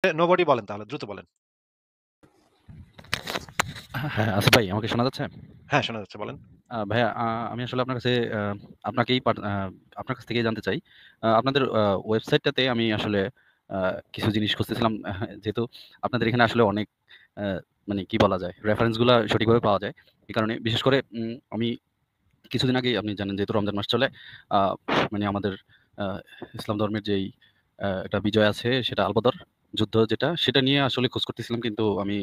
Nobody বলেন তাহলে দ্রুত বলেন। হ্যাঁ, আসিফ ভাই আমাকে শোনা যাচ্ছে? হ্যাঁ, শোনা যাচ্ছে বলেন। ভাইয়া আমি আসলে আপনার কাছে আপনাকেই আপনার কাছ থেকেই জানতে চাই। আপনাদের ওয়েবসাইটটাতে আমি আসলে আ কিছু জিনিস খুঁজতেছিলাম। যেহেতু আপনাদের এখানে আসলে অনেক আ মানে কি বলা যায়? রেফারেন্স গুলা সঠিকভাবে পাওয়া যায়। এই কারণে বিশেষ করে আমি কিছুদিন আগেই আপনি জানেন যেহেতু রমজান মাস চলে, আ মানে আমাদের আ ইসলাম ধর্মের যেই একটা বিজয় আছে সেটা আল বদর যুদ্ধ যেটা, সেটা নিয়ে আসলে খোঁজ করতেছিলাম কিন্তু আমি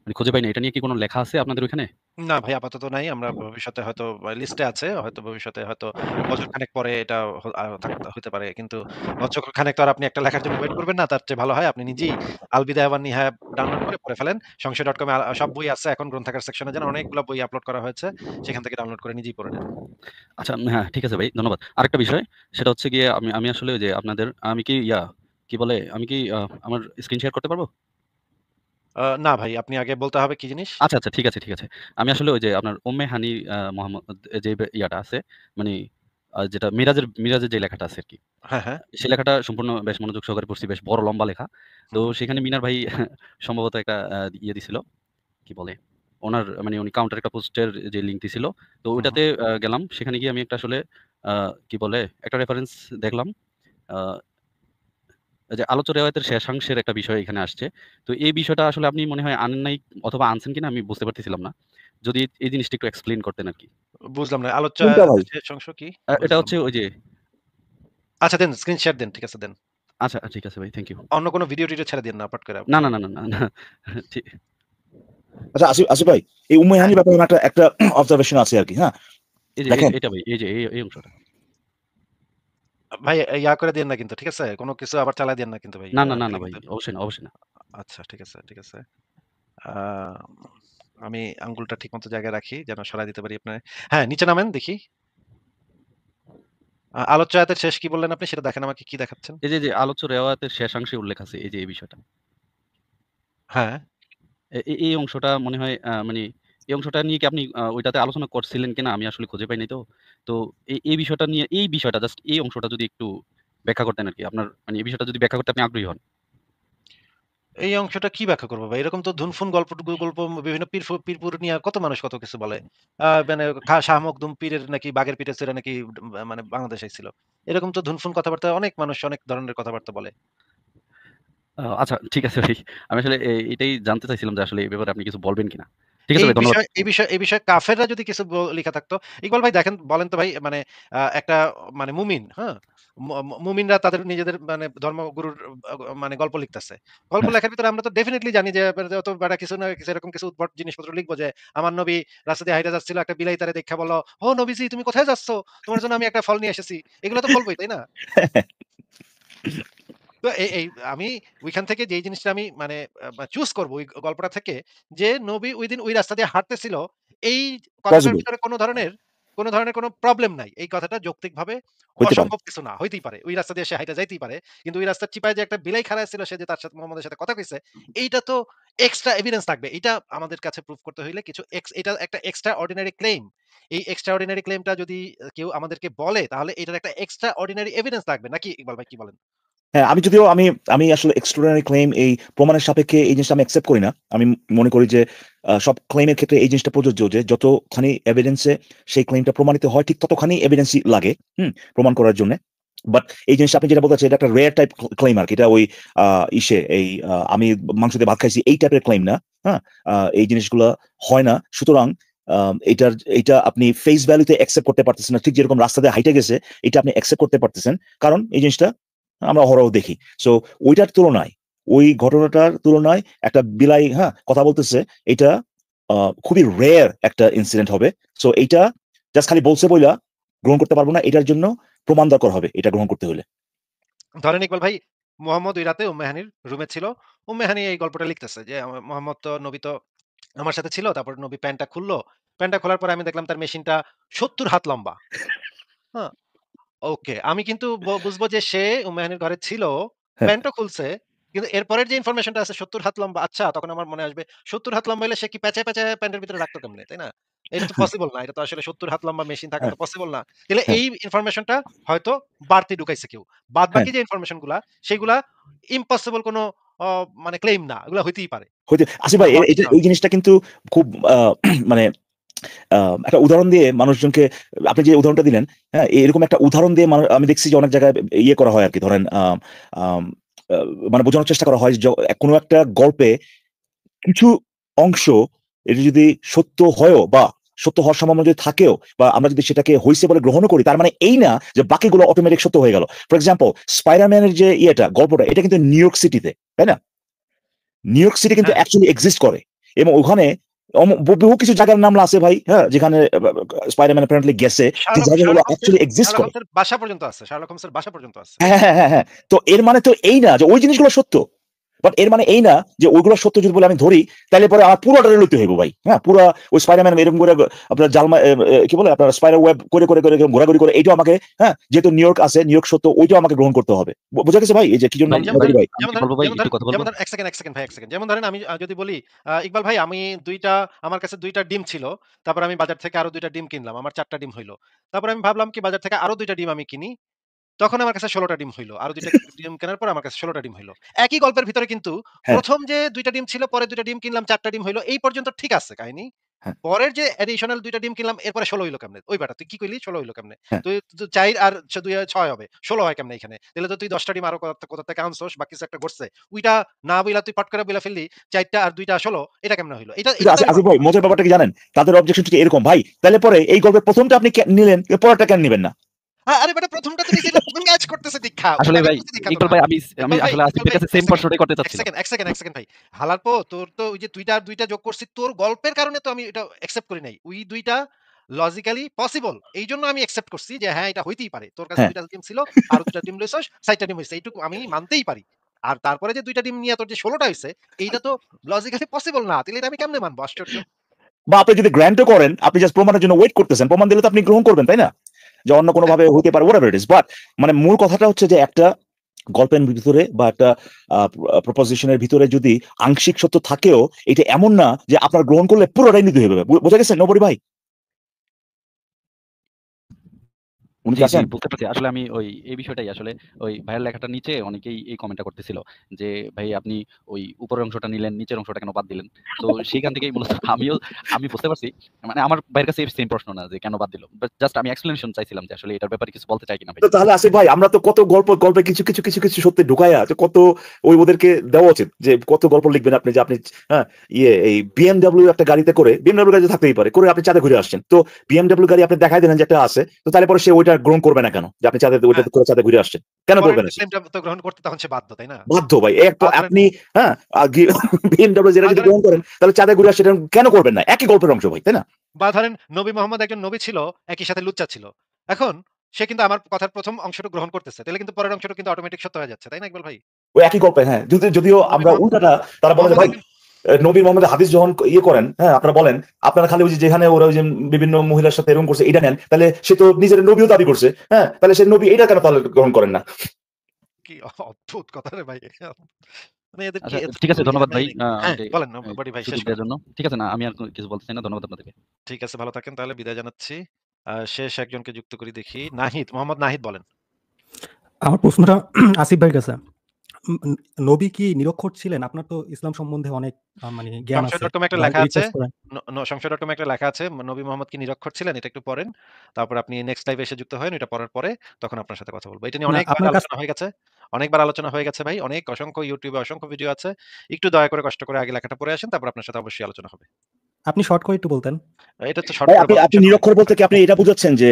মানে খুঁজে পাইনি। এটা নিয়ে কি কোনো লেখা আছে আপনাদের ওইখানে? না ভাই আপাতত নাই। আমরা ভবিষ্যতে হয়তো লিস্টে আছে। হয়তো ভবিষ্যতে হয়তো বছরখানেক পরে এটা হইতে পারে। কিন্তু বছরখানেক তো আর আপনি একটা লেখার জন্য ওয়েট করবেন না। তার চেয়ে ভালো হয় আপনি নিজেই আল বিদায়া ওয়ান নিহায়া ডাউনলোড করে পড়ে ফেলেন। সংশয়.com এ সব বই আছে এখন গ্রন্থাগার সেকশনে যান। অনেকগুলা বই আপলোড করা হয়েছে। সেখান থেকে ডাউনলোড করে নিজেই পড়ে নেন। আচ্ছা, হ্যাঁ, ঠিক আছে ভাই, ধন্যবাদ। আরেকটা বিষয় সেটা হচ্ছে গিয়ে আমি আমি আসলে ওই যে আপনাদের আমি কি কি বলে আমি কি আমার স্ক্রিন শেয়ার করতে পারবো? না ভাই আপনি আগে বলতে হবে কি জিনিস? আচ্ছা, আচ্ছা, ঠিক আছে, ঠিক আছে। আমি আসলে ওই যে আপনার উম্মে হানি মোহাম্মদ যে ইয়াটা আছে মানে যেটা মিরাজের যে লেখাটা আছে আরকি। হ্যাঁ, হ্যাঁ। সেই লেখাটা সম্পূর্ণ বেশ মনোযোগ সহকারে পড়ছি। বেশ বড় লম্বা লেখা। তো হুম, সেখানে মিনার ভাই সম্ভবত একটা ইয়ে দিছিল। কি বলে? উনার মানে উনি কাউন্টার একটা পোস্টের যে লিঙ্ক দিছিল। তো হুম, হুম। ওইটাতে গেলাম। সেখানে গিয়ে আমি একটা আসলে আ কি বলে? একটা রেফারেন্স দেখলাম। আ এই যে আলোচ্য রেওয়ায়েতের শেষাংশের একটা বিষয় এখানে আসছে। তো এই বিষয়টা আসলে আপনি মনে হয় আনেন নাই অথবা আনছেন কিনা আমি বুঝতে পারতেছিলাম না। যদি এই জিনিসটা একটু এক্সপ্লেইন করতেন আরকি। বুঝলাম না। আলোচ্য কোনটা ভাই? শেষ অংশ কি? এটা বুঝলাম হচ্ছে না। ওই যে আচ্ছা দেন স্ক্রিন শেয়ার দেন। ঠিক আছে দেন। আচ্ছা ঠিক আছে ভাই, থ্যাংক ইউ। অন্য কোনো ভিডিও-টিডিও ছেড়ে দিয়েন না পট করে না, আপনি। না, না, না, না, না। ঠিক আচ্ছা আসিফ আসিফ ভাই, এই হ্যাঁ, উম্মেহানির ব্যাপারে আমার একটা একটা অবজারভেশন আছে আরকি, হ্যাঁ? এই যে দেখেন, এটা ভাই এই যে এই অংশটা। ভাই ইয়া করে দিয়েন না কিন্তু। ঠিক আছে? কোন কিছু আবার চালায় দিয়েন না কিন্তু ভাই। না, না, না, গেলে না ভাই। কিন্তু অবশ্যই না, অবশ্যই না। আচ্ছা ঠিক আছে, ঠিক আছে। আ আমি আঙ্গুলটা ঠিকমতো জায়গায় রাখি যেন সরায় দিতে পারি আপনার হ্যাঁ, নিচে নামেন দেখি। আলোচ্য আয়াতের শেষ কি বললেন আপনি সেটা দেখেন আমাকে কি দেখাচ্ছেন? এই যে আলোচ্য রেওয়ায়াতের শেষাংশে উল্লেখ আছে এই যে এই বিষয়টা। হ্যাঁ। এই অংশটা মনে হয় মানে এই অংশটা নিয়ে কি আপনি ওইটাতে আলোচনা করছিলেন কিনা আমি আসলে খুঁজে পাই নাই তো। তো এই বিষয়টা নিয়ে এই বিষয়টা জাস্ট এই অংশটা যদি একটু ব্যাখ্যা করতেন আরকি। আপনার মানে এই বিষয়টা যদি ব্যাখ্যা করতে আপনি আগ্রহী হন। এই অংশটা কি ব্যাখ্যা করব ভাই? এরকম তো ধুনফুন গল্প বিভিন্ন পীর নিয়ে কত মানুষ কত কিছু বলে। মানে শাহ মখদুম পীরের নাকি বাঘের পিঠে চড়ে নাকি মানে বাংলাদেশে ছিল। এরকম তো ধুনফুন কথাবার্তা অনেক মানুষ অনেক ধরনের কথাবার্তা বলে। আচ্ছা ঠিক আছে ভাই। আমি আসলে এটাই জানতে চাইছিলাম যে আসলে এই ব্যাপারে আপনি কিছু বলবেন কিনা। ঠিক আছে ভাই, ধন্যবাদ। এই বিষয়ে কাফেররা যদি কিছু লিখা থাকতো, ইকবাল ভাই দেখেন বলেন তো ভাই মানে একটা মানে মুমিন, হ্যাঁ? মুমিনরা তাদের নিজেদের মানে ধর্মগুরুর মানে গল্প লিখতেছে। গল্প হ্যাঁ, লেখার ভিতরে আমরা তো ডেফিনিটলি জানি যে তো বেটা কিছু না কিছু এরকম কিছু উদ্ভট জিনিসপত্র লিখবো যে আমার নবী রাস্তা দিয়ে হাইটা যাচ্ছিল একটা বিলাই তারে দেইখা বলল, "ও নবীজি তুমি কোথায় যাচ্ছ? তোমার জন্য আমি একটা ফল নিয়ে এসেছি।" এগুলো তো বলবোই, তাই না? তো এই আমি ওইখান থেকে যেই জিনিসটা আমি মানে চুজ করব ওই গল্পটা থেকে যে নবী ঐদিন ওই রাস্তা দিয়ে হাঁটতেছিল। এই কথাটার পসিবল ভিতরে কোন ধরনের কোন প্রবলেম নাই। এই কথাটা যৌক্তিকভাবে হইতে পারে। অসম্ভব কিছু না। হইতেই পারে। ওই রাস্তা দিয়ে সে হাইটা যাইতেই পারে। কিন্তু ওই রাস্তার চিপায় যে একটা বিলাই খাড়ায় ছিল সে যে তার সাথে মুহাম্মদের সাথে কথা কইছে, এইটা তো এক্সট্রা এভিডেন্স থাকবে। এইটা আমাদের কাছে প্রুফ করতে হইলে কিছু এটা একটা এক্সট্রা অর্ডিনারি ক্লেইম। এই এক্সট্রা অর্ডিনারি ক্লেইমটা যদি কেউ আমাদেরকে বলে তাহলে এটার একটা এক্সট্রা অর্ডিনারি এভিডেন্স লাগবে। নাকি ইকবাল ভাই কি বলেন? হ্যাঁ, আমি আসলে এক্সট্রাঅর্ডিনারি ক্লেইম এই প্রমাণের সাপেক্ষে এই জিনিসটা আমি অ্যাকসেপ্ট করি না। আমি মনে করি যে সব ক্লেইমের ক্ষেত্রে এই জিনিসটা প্রযোজ্য যে যতখানি এভিডেন্সে সেই ক্লেইমটা প্রমাণিত হয় ঠিক ততখানি এভিডেন্সই লাগে, প্রমাণ করার জন্যে। বাট এই জিনিসটা আপনি যেটা বলতে চাচ্ছেন এটা একটা রেয়ার টাইপ ক্লেইম আরকি। এটা ওই আ ইসে এই আমি মাংস দিয়ে ভাত খাইছি এই টাইপের ক্লেইম না। হ্যাঁ? এই জিনিসগুলা হয় না। সুতরাং আ এইটা আপনি ফেস ভ্যালুতে অ্যাকসেপ্ট করতে পারতেছেন না। ঠিক যেরকম রাস্তা দিয়ে হাইটে গেছে এটা আপনি অ্যাকসেপ্ট করতে পারতেছেন। কারণ এই জিনিসটা আমরা অহরহ দেখি। সো ওইটার তুলনায়, ওই ঘটনাটার তুলনায় একটা বিলাই, কথা বলতেছে এটা আ খুবই রেয়ার একটা ইনসিডেন্ট হবে। সো এইটা জাস্ট খালি বলছে বইলা গ্রহণ করতে পারব না। এটার জন্য প্রমাণ দরকার হবে এটা গ্রহণ করতে হইলে। ধরেন ইকবাল ভাই, মোহাম্মদ ওই রাতে উম্মে হানির রুমে ছিল। উম্মে হানি এই গল্পটা লিখতেছে যে, মোহাম্মদ তো নবী তো আমার সাথে ছিল। তারপর নবী প্যান্টটা খুলল। প্যান্টটা খোলার পরে আমি দেখলাম তার মেশিনটা ৭০ হাত লম্বা। হ্যাঁ? ওকে। আমি কিন্তু বুঝবো যে সে উম্মে হানির ঘরে ছিল, হ্যাঁ, প্যান্টও খুলছে। কিন্তু এরপরের যে ইনফরমেশনটা আছে ৭০ হাত লম্বা। আচ্ছা তখন আমার মনে আসবে ৭০ হাত লম্বা হইলে সে কি প্যাচায় প্যান্টের ভিতরে রাখতো কেমনে? তাই না? এটা তো পসিবল না। এটা তো আসলে ৭০ হাত লম্বা মেশিন থাকা হ্যাঁ, তো পসিবল না। তাইলে হ্যাঁ, এই ইনফরমেশনটা হয়তো বাড়তি ঢুকাইছে কেউ। হ্যাঁ। বাদবাকি যে ইনফরমেশন গুলা সেগুলা ইম্পসিবল কোন অ মানে ক্লেইম না। এগুলা হইতেই পারে। হইতে আসিফ এগুলা ভাই হওয়ার কিছু এটা না। এই জিনিসটা কিন্তু খুব মানে একটা উদাহরণ দিয়ে মানুষজনকে আপনি যে উদাহরণটা দিলেন, হ্যাঁ? এরকম একটা উদাহরণ দিয়ে আমি দেখছি যে অনেক জায়গায় ইয়ে করা হয় আরকি ধরেন আম আ মানে বোঝানোর চেষ্টা করা হয় যে কোনো একটা গল্পে কিছু অংশ এটা যদি সত্য হয়ও বা সত্য হওয়ার সম্ভাবনা যদি থাকেও বা আমরা যদি সেটাকে হইছে বলে গ্রহণও করি, তার মানে এই না যে বাকিগুলো অটোমেটিক সত্য হয়ে গেল। ফর এক্সাম্পল স্পাইডার-ম্যানের যে গল্পটা এটা কিন্তু নিউইয়র্ক সিটিতে, তাই না? নিউইয়র্ক সিটি কিন্তু হ্যাঁ। অ্যাকচুয়ালি এক্সিস্ট করে এবং ওখানে বহু কিছু জায়গার নাম আছে ভাই, হ্যাঁ? যেখানে স্পাইডার-ম্যান অ্যাপারেন্টলি গেছে যে জায়গাগুলো অ্যাকচুয়ালি এক্সিস্ট শার্লক করে। হোমসের বাসা পর্যন্ত আছে। শার্লক হোমসের বাসা পর্যন্ত আছে। হ্যাঁ। তো এর মানে তো এই না যে ওই জিনিসগুলো সত্য। বাট এর মানে এই না যে ওইগুলো সত্য যদি বলে আমি ধরি, তাইলে পরে আমার পুরোটারে লইতে হইব ভাই। হ্যাঁ? পুরা ওই স্পাইডার-ম্যান এরকম করে আপনার জালমা কি বলে আপনার স্পাইডার ওয়েব করে এরকম ঘোরাঘুরি করে এইটাও আমাকে, হ্যাঁ? যেহেতু নিউইয়র্ক আছে, নিউইয়র্ক সত্য ওইটাও আমাকে গ্রহণ করতে হবে। বোঝা গেছে ভাই? এই যে কি জন্য ভাই আমি যেমন ভাই ধরেন ভাই? আমি যেমন কি ধরেন বলবো ভাই? যেমন একটু ধরেন কথা যেমন বলবো? ধরেন ১ সেকেন্ড, ১ সেকেন্ড ভাই ১ সেকেন্ড। যেমন ধরেন আমি যদি বলি ইকবাল ভাই আমি ২ টা আমার কাছে ২ টা ডিম ছিল। তারপর আমি বাজার থেকে আরো ২ টা ডিম কিনলাম। আমার ৪ টা ডিম হইল। তারপর আমি ভাবলাম কি বাজার থেকে আরো ২ টা ডিম আমি কিনি। তখন আমার কাছে ১৬ টা ডিম হইল। আরো ২ টা ডিম কেনার পর আমার কাছে ১৬ টা ডিম হইল। একই গল্পের ভিতরে কিন্তু হ্যাঁ, ১ম যে ২ টা ডিম ছিল, পরে ২ টা ডিম কিনলাম, ৪ টা ডিম হইল। এই পর্যন্ত ঠিক আছে কাহিনী। হ্যাঁ, পরের যে অ্যাডিশনাল ২ টা ডিম কিনলাম এরপরে ১৬ হইল কেমনে? ওই বেটা তুই কি কইলি ১৬ হইল কেমনে? হ্যাঁ। তুই ৪ আর ২ ৬ হবে। ১৬ হয় কেমনে এখানে? তাইলে তো তুই ১০ টা ডিম আরো কোথা থেকে আনছস বা কিছু একটা ঘটছে। ওইটা না বইলা তুই পট করে বইলা ফেললি ৪ টা আর ২ টা ১৬ এটা কেমনে হইল? কিন্তু এটা তো আমি আসিফ মানব ভাই না। মজার ব্যাপারটা কি জানেন? তাদের অবজেকশন ঠিক এরকম ভাই। তাইলে পরে এই গল্পের ১ম টা আপনি নিলেন, পরেরটা কেন নিবেন না? আরে বেটা ১ম টা তো নিছি এটা ম্যাচ করতেছে দেখা। আসলে উল্টা-পাল্টা ভাই করছি দেখা তো ইকবাল না। ভাই আমি আসলে ইকবাল আসিফের ভাই কাছে ১ সেম সেকেন্ড, প্রশ্নটাই করতে ১ চাচ্ছিলাম। সেকেন্ড, ১ সেকেন্ড, ১ সেকেন্ড ভাই। হালার পো তোর তো ওই যে ২ টা আর ২ টা যোগ করছি তোর গল্পের কারণে তো আমি এটা অ্যাকসেপ্ট করি নাই। ওই ২ টা লজিক্যালি পসিবল। এইজন্য আমি অ্যাকসেপ্ট করছি যে হ্যাঁ, এটা হইতেই পারে। তোর কাছে হ্যাঁ। ২ টা ডিম ছিল, আরো ২ টা ডিম লইছস, ৪ টা ডিম হইছে। এইটুকু আমি মানতেই পারি। আর তারপরে যে ২ টা ডিম নিয়ে তোর যে ১৬ টা হইছে, এইটা তো লজিক্যালি পসিবল না। তাইলে এটা আমি কেমনে মানবো? আশ্চর্য। বা আপনি যদি গ্র্যান্টও করেন, আপনি জাস্ট প্রমাণের জন্য ওয়েট করতেছেন। প্রমাণ দিলে তো আপনি গ্রহণ করবেন, তাই না? যে অন্য হ্যাঁ, কোনভাবে হইতে পারে whatever it is. বাট মানে মূল কথাটা হচ্ছে যে একটা গল্পের ভিতরে বা একটা প্রপোজিশন এর ভিতরে যদি আংশিক সত্য থাকেও, এটা এমন না যে আপনার গ্রহণ করলে পুরোটাই নিতে হবে। বোঝা গেছে নবরী ভাই? উনি কি জি, আছেন? বুঝতে পারছি। আসলে আমি এই বিষয়টাই আসলে ভাইয়ের লেখাটার নিচে অনেকেই এই কমেন্টটা করতেছিল যে, "ভাই আপনি উপরের অংশটা নিলেন, নিচের অংশটা কেন বাদ দিলেন?" তো সেইখান থেকেই মূলত আমি বুঝতে পারছি। মানে আমার ভাইয়ের কাছে সেম প্রশ্ন না যে কেন বাদ দিল। বাট জাস্ট আমি এক্সপ্লেনেশন চাইছিলাম যে আসলে এটার ব্যাপারে কিছু বলতে চাই কিনা ভাই। তো তাহলে আসিফ ভাই আমরা তো কত গল্পে কিছু সত্যি ঢুকাইয়া যে কত ওদেরকে দেওয়া উচিত যে কত গল্প লিখবেন আপনি যে আপনি হ্যাঁ এই বিএমডব্লিউ একটা গাড়িতে করে বিএমডব্লিউ গাড়ি তো থাকতেই পারে করে আপনি চাঁদে ঘুরে আসছেন তো বিএমডব্লিউ গাড়ি আপনি দেখাই দিলেন যে একটা আছে তো তাহলে পরে সে ওইটা গ্রহণ করবে না কেন যে আপনি চাঁদে ওইটা হ্যাঁ। করে চাঁদে ঘুরে আসছেন কেন পরের করবে না সে ক্লেইমটা তো গ্রহণ করতে তখন সে বাধ্য, তাই না? বাধ্য ভাই বা ধরেন আপনি হ্যাঁ বিএমডব্লিউ যেটা বা যদি ধরেন গ্রহণ করেন তাহলে চাঁদে ঘুরে আসে সেটা কেন করবেন না একই গল্পের অংশ ভাই তাই না বা ধরেন নবী মোহাম্মদ একজন নবী ছিল, একই সাথে লুচ্চা ছিল। এখন সে কিন্তু আমার কথার ১ম অংশটুকু গ্রহণ করতেছে। তাইলে কিন্তু পরের অংশটুকু কিন্তু অটোমেটিক সত্য হয়ে যাচ্ছে। তাই না ইকবাল ভাই? ওই একই গল্পে হ্যাঁ যদিও নবী আমরা উল্টাটা তারা বলে যে মোহাম্মদ ভাই একজন নবী মোহাম্মদ হাদিস যখন করেন হ্যাঁ আপনারা বলেন আপনারা খালি ওই যে যেখানে ওরা ওই যে বিভিন্ন মহিলার সাথে এরকম করছে এটা নেন তাহলে সে তো নিজের নবীও দাবি করছে হ্যাঁ তাহলে সে নবী এটা কেন তাহলে গ্রহণ করেন না কি অদ্ভুত কথা রে ভাই। মানে এদের কি আচ্ছা ঠিক এতটুকু আছে ধন্যবাদ জ্ঞান নাই ভাই নাকি? হ্যাঁ, আমাকে বলেন বডি ভাই শেষ সুযোগ দেওয়ার করেন। জন্য। ঠিক আছে না আমি আর কিছু বলতে চাই না। ধন্যবাদ আপনাদেরকে। ঠিক আছে ভালো থাকেন তাহলে বিদায় জানাচ্ছি। শেষ একজনকে যুক্ত করি দেখি। নাহিদ, মোহাম্মদ নাহিদ বলেন। আমার প্রশ্নটা আসিফ ভাইয়ের কাছে। উম উম নবী কি নিরক্ষর ছিলেন? আপনার তো ইসলাম সম্বন্ধে অনেক মানে জ্ঞান আছে সংশয়.com একটা বা লেখা আছে। রিসার্চ করেন। সংশয়.com একটা লেখা আছে। নবী মোহাম্মদ কি নিরক্ষর ছিলেন? এটা একটু পড়েন। তারপর আপনি নেক্সট লাইভে এসে যুক্ত হয়েন। এটা পড়ার পরে তখন আপনার সাথে কথা বলব। এটা নিয়ে না অনেকবার আপনার কাছ আলোচনা হয়ে গেছে। অনেকবার আলোচনা হয়ে গেছে ভাই। অনেক অসংখ্য YouTube এ অসংখ্য ভিডিও আছে। একটু দয়া করে কষ্ট করে আগে লেখাটা পড়ে আসেন। তারপর আপনার সাথে অবশ্যই আলোচনা হবে। আপনি শর্ট করে একটু বলতেন। এটা তো শর্ট ভাই করে আপনি বলার আপনি বিষয় না ভাই। নিরক্ষর বলতে কি আপনি এটা বুঝাচ্ছেন যে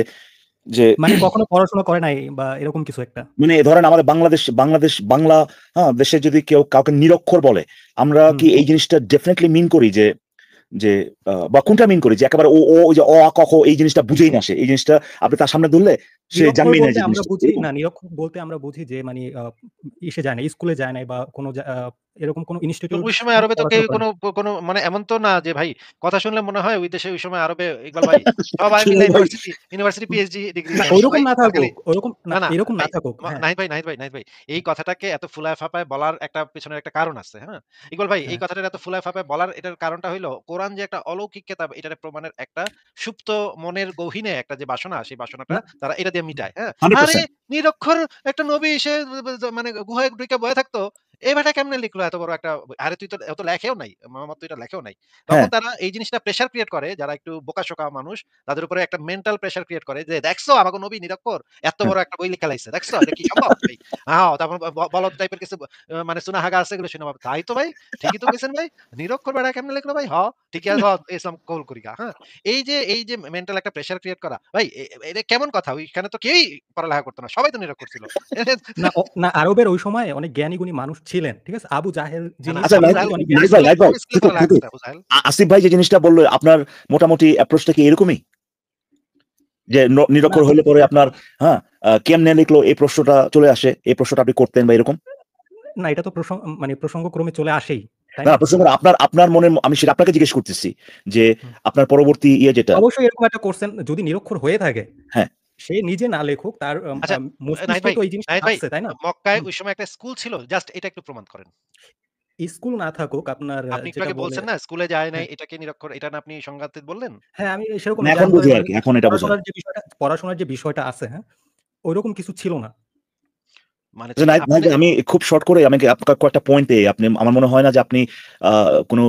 যে মানে কখনো পড়াশোনা করে নাই বা এরকম কিছু একটা? মানে ধরেন আমাদের বাংলাদেশ বাংলা হ্যাঁ দেশে যদি কেউ কাউকে নিরক্ষর বলে আমরা হুম। কি এই জিনিসটা ডেফিনেটলি মিন করি যে যে বা কোনটা মিন করি যে একেবারে ও ওই যে অ আ ক খ এই জিনিসটা বুঝেই না সে এই জিনিসটা আপনি তার সামনে ধরলে সে নিরক্ষর জানবেই না বলতে যে আমরা জিনিসটা বুঝি এরকম না, নিরক্ষর বলতে আমরা বুঝি যে মানে ইসে যায় নাই, স্কুলে যায় নাই বা কোনো এরকম কোনো তো ইনস্টিটিউট ওই সময় আরবে তো কেউ পড়াশোনা করে নাই। কোনো মানে এমন তো না যে ভাই কথা শুনলে মনে হয় ওই দেশে ওই সময় আরবে ইকবাল ভাই সবাই মিলে শুনুন ভাই ইউনিভার্সিটি পিএইচডি ডিগ্রি না নেয় ঐরকম সবাই। না আর থাকুক, খালি ওরকম না না, না এরকম না ভাই থাকুক। হ্যাঁ, নাহিদ ভাই, এই কথাটাকে এত ফুলায় ফাঁপায় বলার একটা পেছনের একটা কারণ আছে, হ্যাঁ? ইকবাল ভাই এই হ্যাঁ। কথাটার এত ফুলায় ফাঁপায় বলার এটার কারণটা হইলো কোরআন যে একটা অলৌকিক কিতাব এটার প্রমাণের একটা সুপ্ত মনের গহীনে একটা যে বাসনা সেই বাসনাটা না তারা এটা দিয়ে মিটায়, হ্যাঁ? আরে 100% নিরক্ষর একটা নবী সে মানে গুহায় ঢুইকা বয়ে থাকতো এই বেটা কেমনে লিখলো এত বড় একটা আরে তুই তো এত লেখেও নাই। মোহাম্মদ তো এটা লেখেও নাই। হ্যাঁ। তখন তারা এই জিনিসটা প্রেশার ক্রিয়েট করে যারা একটু বোকাশোকা মানুষ তাদের উপরে একটা মেন্টাল প্রেশার ক্রিয়েট করে যে দেখছো আমাকে নবী নিরক্ষর এত বড় একটা বই লিখে লাইছে। দেখছো এটা কি সম্ভব ভাই? তারপর বলদ টাইপের কিছু মানে সুনাহাগা আছে এগুলো শুনে তাই তো ভাই ঠিকই তো কইছেন ভাই। নিরক্ষর বেটা কেমনে লিখলো ভাই? ঠিকই আছে ইসলাম কবুল করি গা। হ্যাঁ? এই যে মেন্টাল একটা প্রেশার ক্রিয়েট করা ভাই এটা কেমন কথা? ওইখানে তো কেউই পড়ালেখা করতো না। সবাই তো নিরক্ষর ছিল। না আরবের ওই সময় অনেক জ্ঞানী-গুণী মানুষ ছিলেন। ঠিক আছে? আবু জাহেল না, যিনি না, আচ্ছা আবু আবু জাহেল জাহেল অনেক কোন জ্ঞানী নাইট ভাই, ছিলেন। নাইট ভাই, স্কুলে পড়ালেখা থাকুন। করছে আবু জাহেল? আসিফ ভাই যে জিনিসটা বললো আপনার মোটামুটি অ্যাপ্রোচটা কি এরকমই? যে না, নিরক্ষর হইলে পরে আপনার হ্যাঁ, কেমনে লিখলো এই প্রশ্নটা চলে আসে, এই প্রশ্নটা আপনি করতেন বা এরকম? না এটা তো মানে প্রসঙ্গক্রমে চলে আসেই। তাই না, না? প্রশ্ন করে আপনার মনে আমি সেটা আপনাকে জিজ্ঞেস করতেছি যে হুম। আপনার পরবর্তী যেটা অবশ্যই এরকম একটা কোশ্চেন যদি নিরক্ষর হয়ে থাকে, হ্যাঁ। সে নিজে না লেখুক তার আচ্ছা, নাহিদ মস্তিষ্কে ভাই, তো এই জিনিসটা নাহিদ ভাই আসছে, তাই না? মক্কায় হুম। ওই সময় একটা স্কুল ছিল। জাস্ট এটা একটু প্রমাণ করেন। স্কুল না থাকুক আপনার আপনি একটু যেটা আগে বলে বলছেন না স্কুলে যায় নাই হ্যাঁ, এটাকে নিরক্ষর এটা না আপনি সংজ্ঞাতে বললেন? হ্যাঁ আমি মানে সেরকমই যে এখন আপনার বুঝি মানে আরকি, এখন এটা বোঝায়। পড়াশোনার যে বিষয়টা আছে, হ্যাঁ? ঐরকম কিছু ছিল না। মানে আচ্ছা, নাহিদ আপনি ভাই, আমি খুব শর্ট করে আমাকে আপনার কয়েকটা পয়েন্টে আপনি আমার মনে হয় না যে আপনি কোনো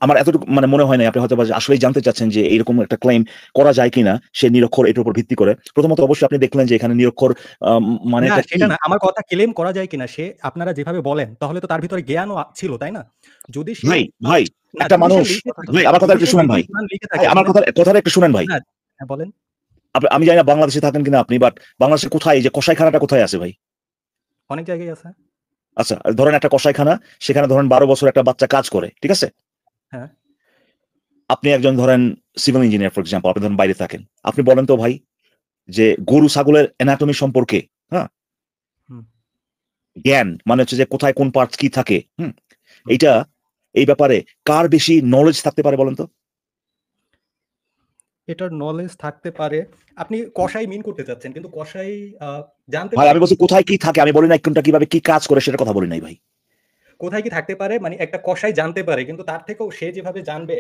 আমার এতটুকু মানে মনে হয় না আপনি হয়তো আসলেই জানতে চাচ্ছেন যে এরকম একটা ক্লেম করা যায় কিনা সে নিরক্ষর এটার উপর ভিত্তি করে। প্রথমত অবশ্যই আপনি দেখলেন যে এখানে নিরক্ষর না মানেটা কি? সেটা না। আমার কথা ক্লেম করা যায় কিনা সে আপনারা যেভাবে বলেন তাহলে তো তার ভিতরে জ্ঞানও ছিল, তাই না? যদি সে ভাই, আ ভাই, না একটা যদি সে মানুষ লিখে থাকে, ভাই আমার কথা যদি একটু সে শুনেন দিন ভাই। ইমান লিখে ভাই থাকে আমার শুনেন কথাটা একটু শুনেন ভাই। না হ্যাঁ বলেন। আমি জানি না বাংলাদেশে থাকেন কিনা আপনি, বাট বাংলাদেশে কোথায় এই যে কসাইখানাটা কোথায় আছে ভাই? অনেক জায়গায় আছে। আচ্ছা, ধরেন একটা কসাইখানা, সেখানে ধরেন ১২ বছর একটা বাচ্চা কাজ করে। ঠিক আছে? হ্যাঁ। আপনি একজন ধরেন সিভিল ইঞ্জিনিয়ার ফর এক্সাম্পল, আপনি ধরেন বাইরে থাকেন। আপনি বলেন তো ভাই যে গরু ছাগলের অ্যানাটমি সম্পর্কে, হ্যাঁ? হুম, জ্ঞান মানে হচ্ছে যে কোথায় কোন পার্টস কি থাকে, হুম? হুম। এইটা এই ব্যাপারে কার বেশি নলেজ থাকতে পারে বলেন তো? এটার নলেজ থাকতে পারে। আপনি কসাই মিন করতে চাচ্ছেন। কিন্তু কসাই আ জানতে ভাই পারে আমি কি বলছি কোথায় কি থাকে, আমি বলি নাই কোনটা কিভাবে কি কাজ করে সেটার কথা বলি নাই ভাই। কোথায় কি থাকতে পারে মানে একটা কসাই জানতে পারে। কিন্তু তার থেকেও সে যেভাবে জানবে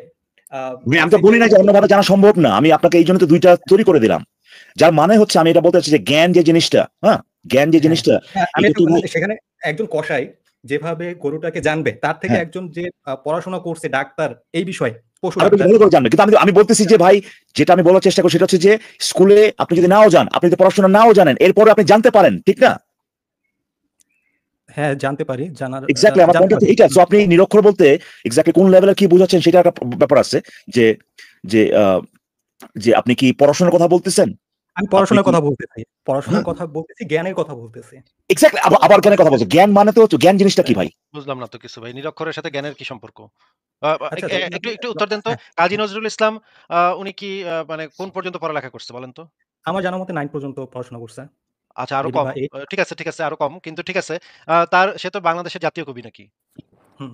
আ ভাই আমি তো বলি কসাইকে নাই যে অন্যভাবে জানা সম্ভব না। আমি আপনাকে এইজন্য তো ২ টা তৈরি করে দিলাম। যার মানে হচ্ছে আমি এটা বলতে চাচ্ছি যে জ্ঞান যে জিনিসটা, হ্যাঁ? জ্ঞান যে হ্যাঁ, জিনিসটা হ্যাঁ, আমি এটা একটা তো ভাই সেখানে একজন কসাই যেভাবে গরুটাকে জানবে তার থেকে হ্যাঁ। একজন যে পড়াশোনা করছে ডাক্তার এই বিষয়ে পশু আরো বেশি ডাক্তার ভালো করে জানবে। কিন্তু আমি বলতেছি যে ভাই যেটা আমি বলার চেষ্টা করছি সেটা হচ্ছে যে স্কুলে আপনি যদি নাও যান, আপনি যদি পড়াশোনা নাও জানেন, এরপরে আপনি জানতে পারেন, ঠিক না? হ্যাঁ, জানতে পারি। এক্সাক্টলি আমার জানতে পয়েন্ট পারি। হচ্ছে এইটা। সো আপনি নিরক্ষর বলতে এক্সাক্টলি কোন লেভেলের কি বোঝাচ্ছেন সেটা একটা ব্যাপার আছে। যে যে আ যে আপনি কি পড়াশোনার কথা বলতেছেন? আমি আপনি পড়াশোনার কি কথা বলতেছি। পড়াশোনার হ্যাঁ, কথা বলতেছি, জ্ঞানের কথা বলতেছি। এক্সাক্টলি আবার জ্ঞানের কথা বলছেন। জ্ঞান মানে তো হচ্ছে জ্ঞান জিনিসটা কি ভাই? বুঝলাম না তো কিছু ভাই। নিরক্ষরের সাথে জ্ঞানের কি সম্পর্ক? আ আ আচ্ছা ধরুন একটু আপনি একটু উত্তর দেন তো। হ্যাঁ, কাজী নজরুল ইসলাম উনি কি মানে কোন পর্যন্ত পড়ালেখা করছে বলেন তো? আমার জানা মতে 9 পর্যন্ত পড়াশোনা করছে। আচ্ছা আরো মেবি কম। বা 8 ঠিক আছে আরো কম। কিন্তু ঠিক আছে। সে তো বাংলাদেশের জাতীয় কবি নাকি? হুম,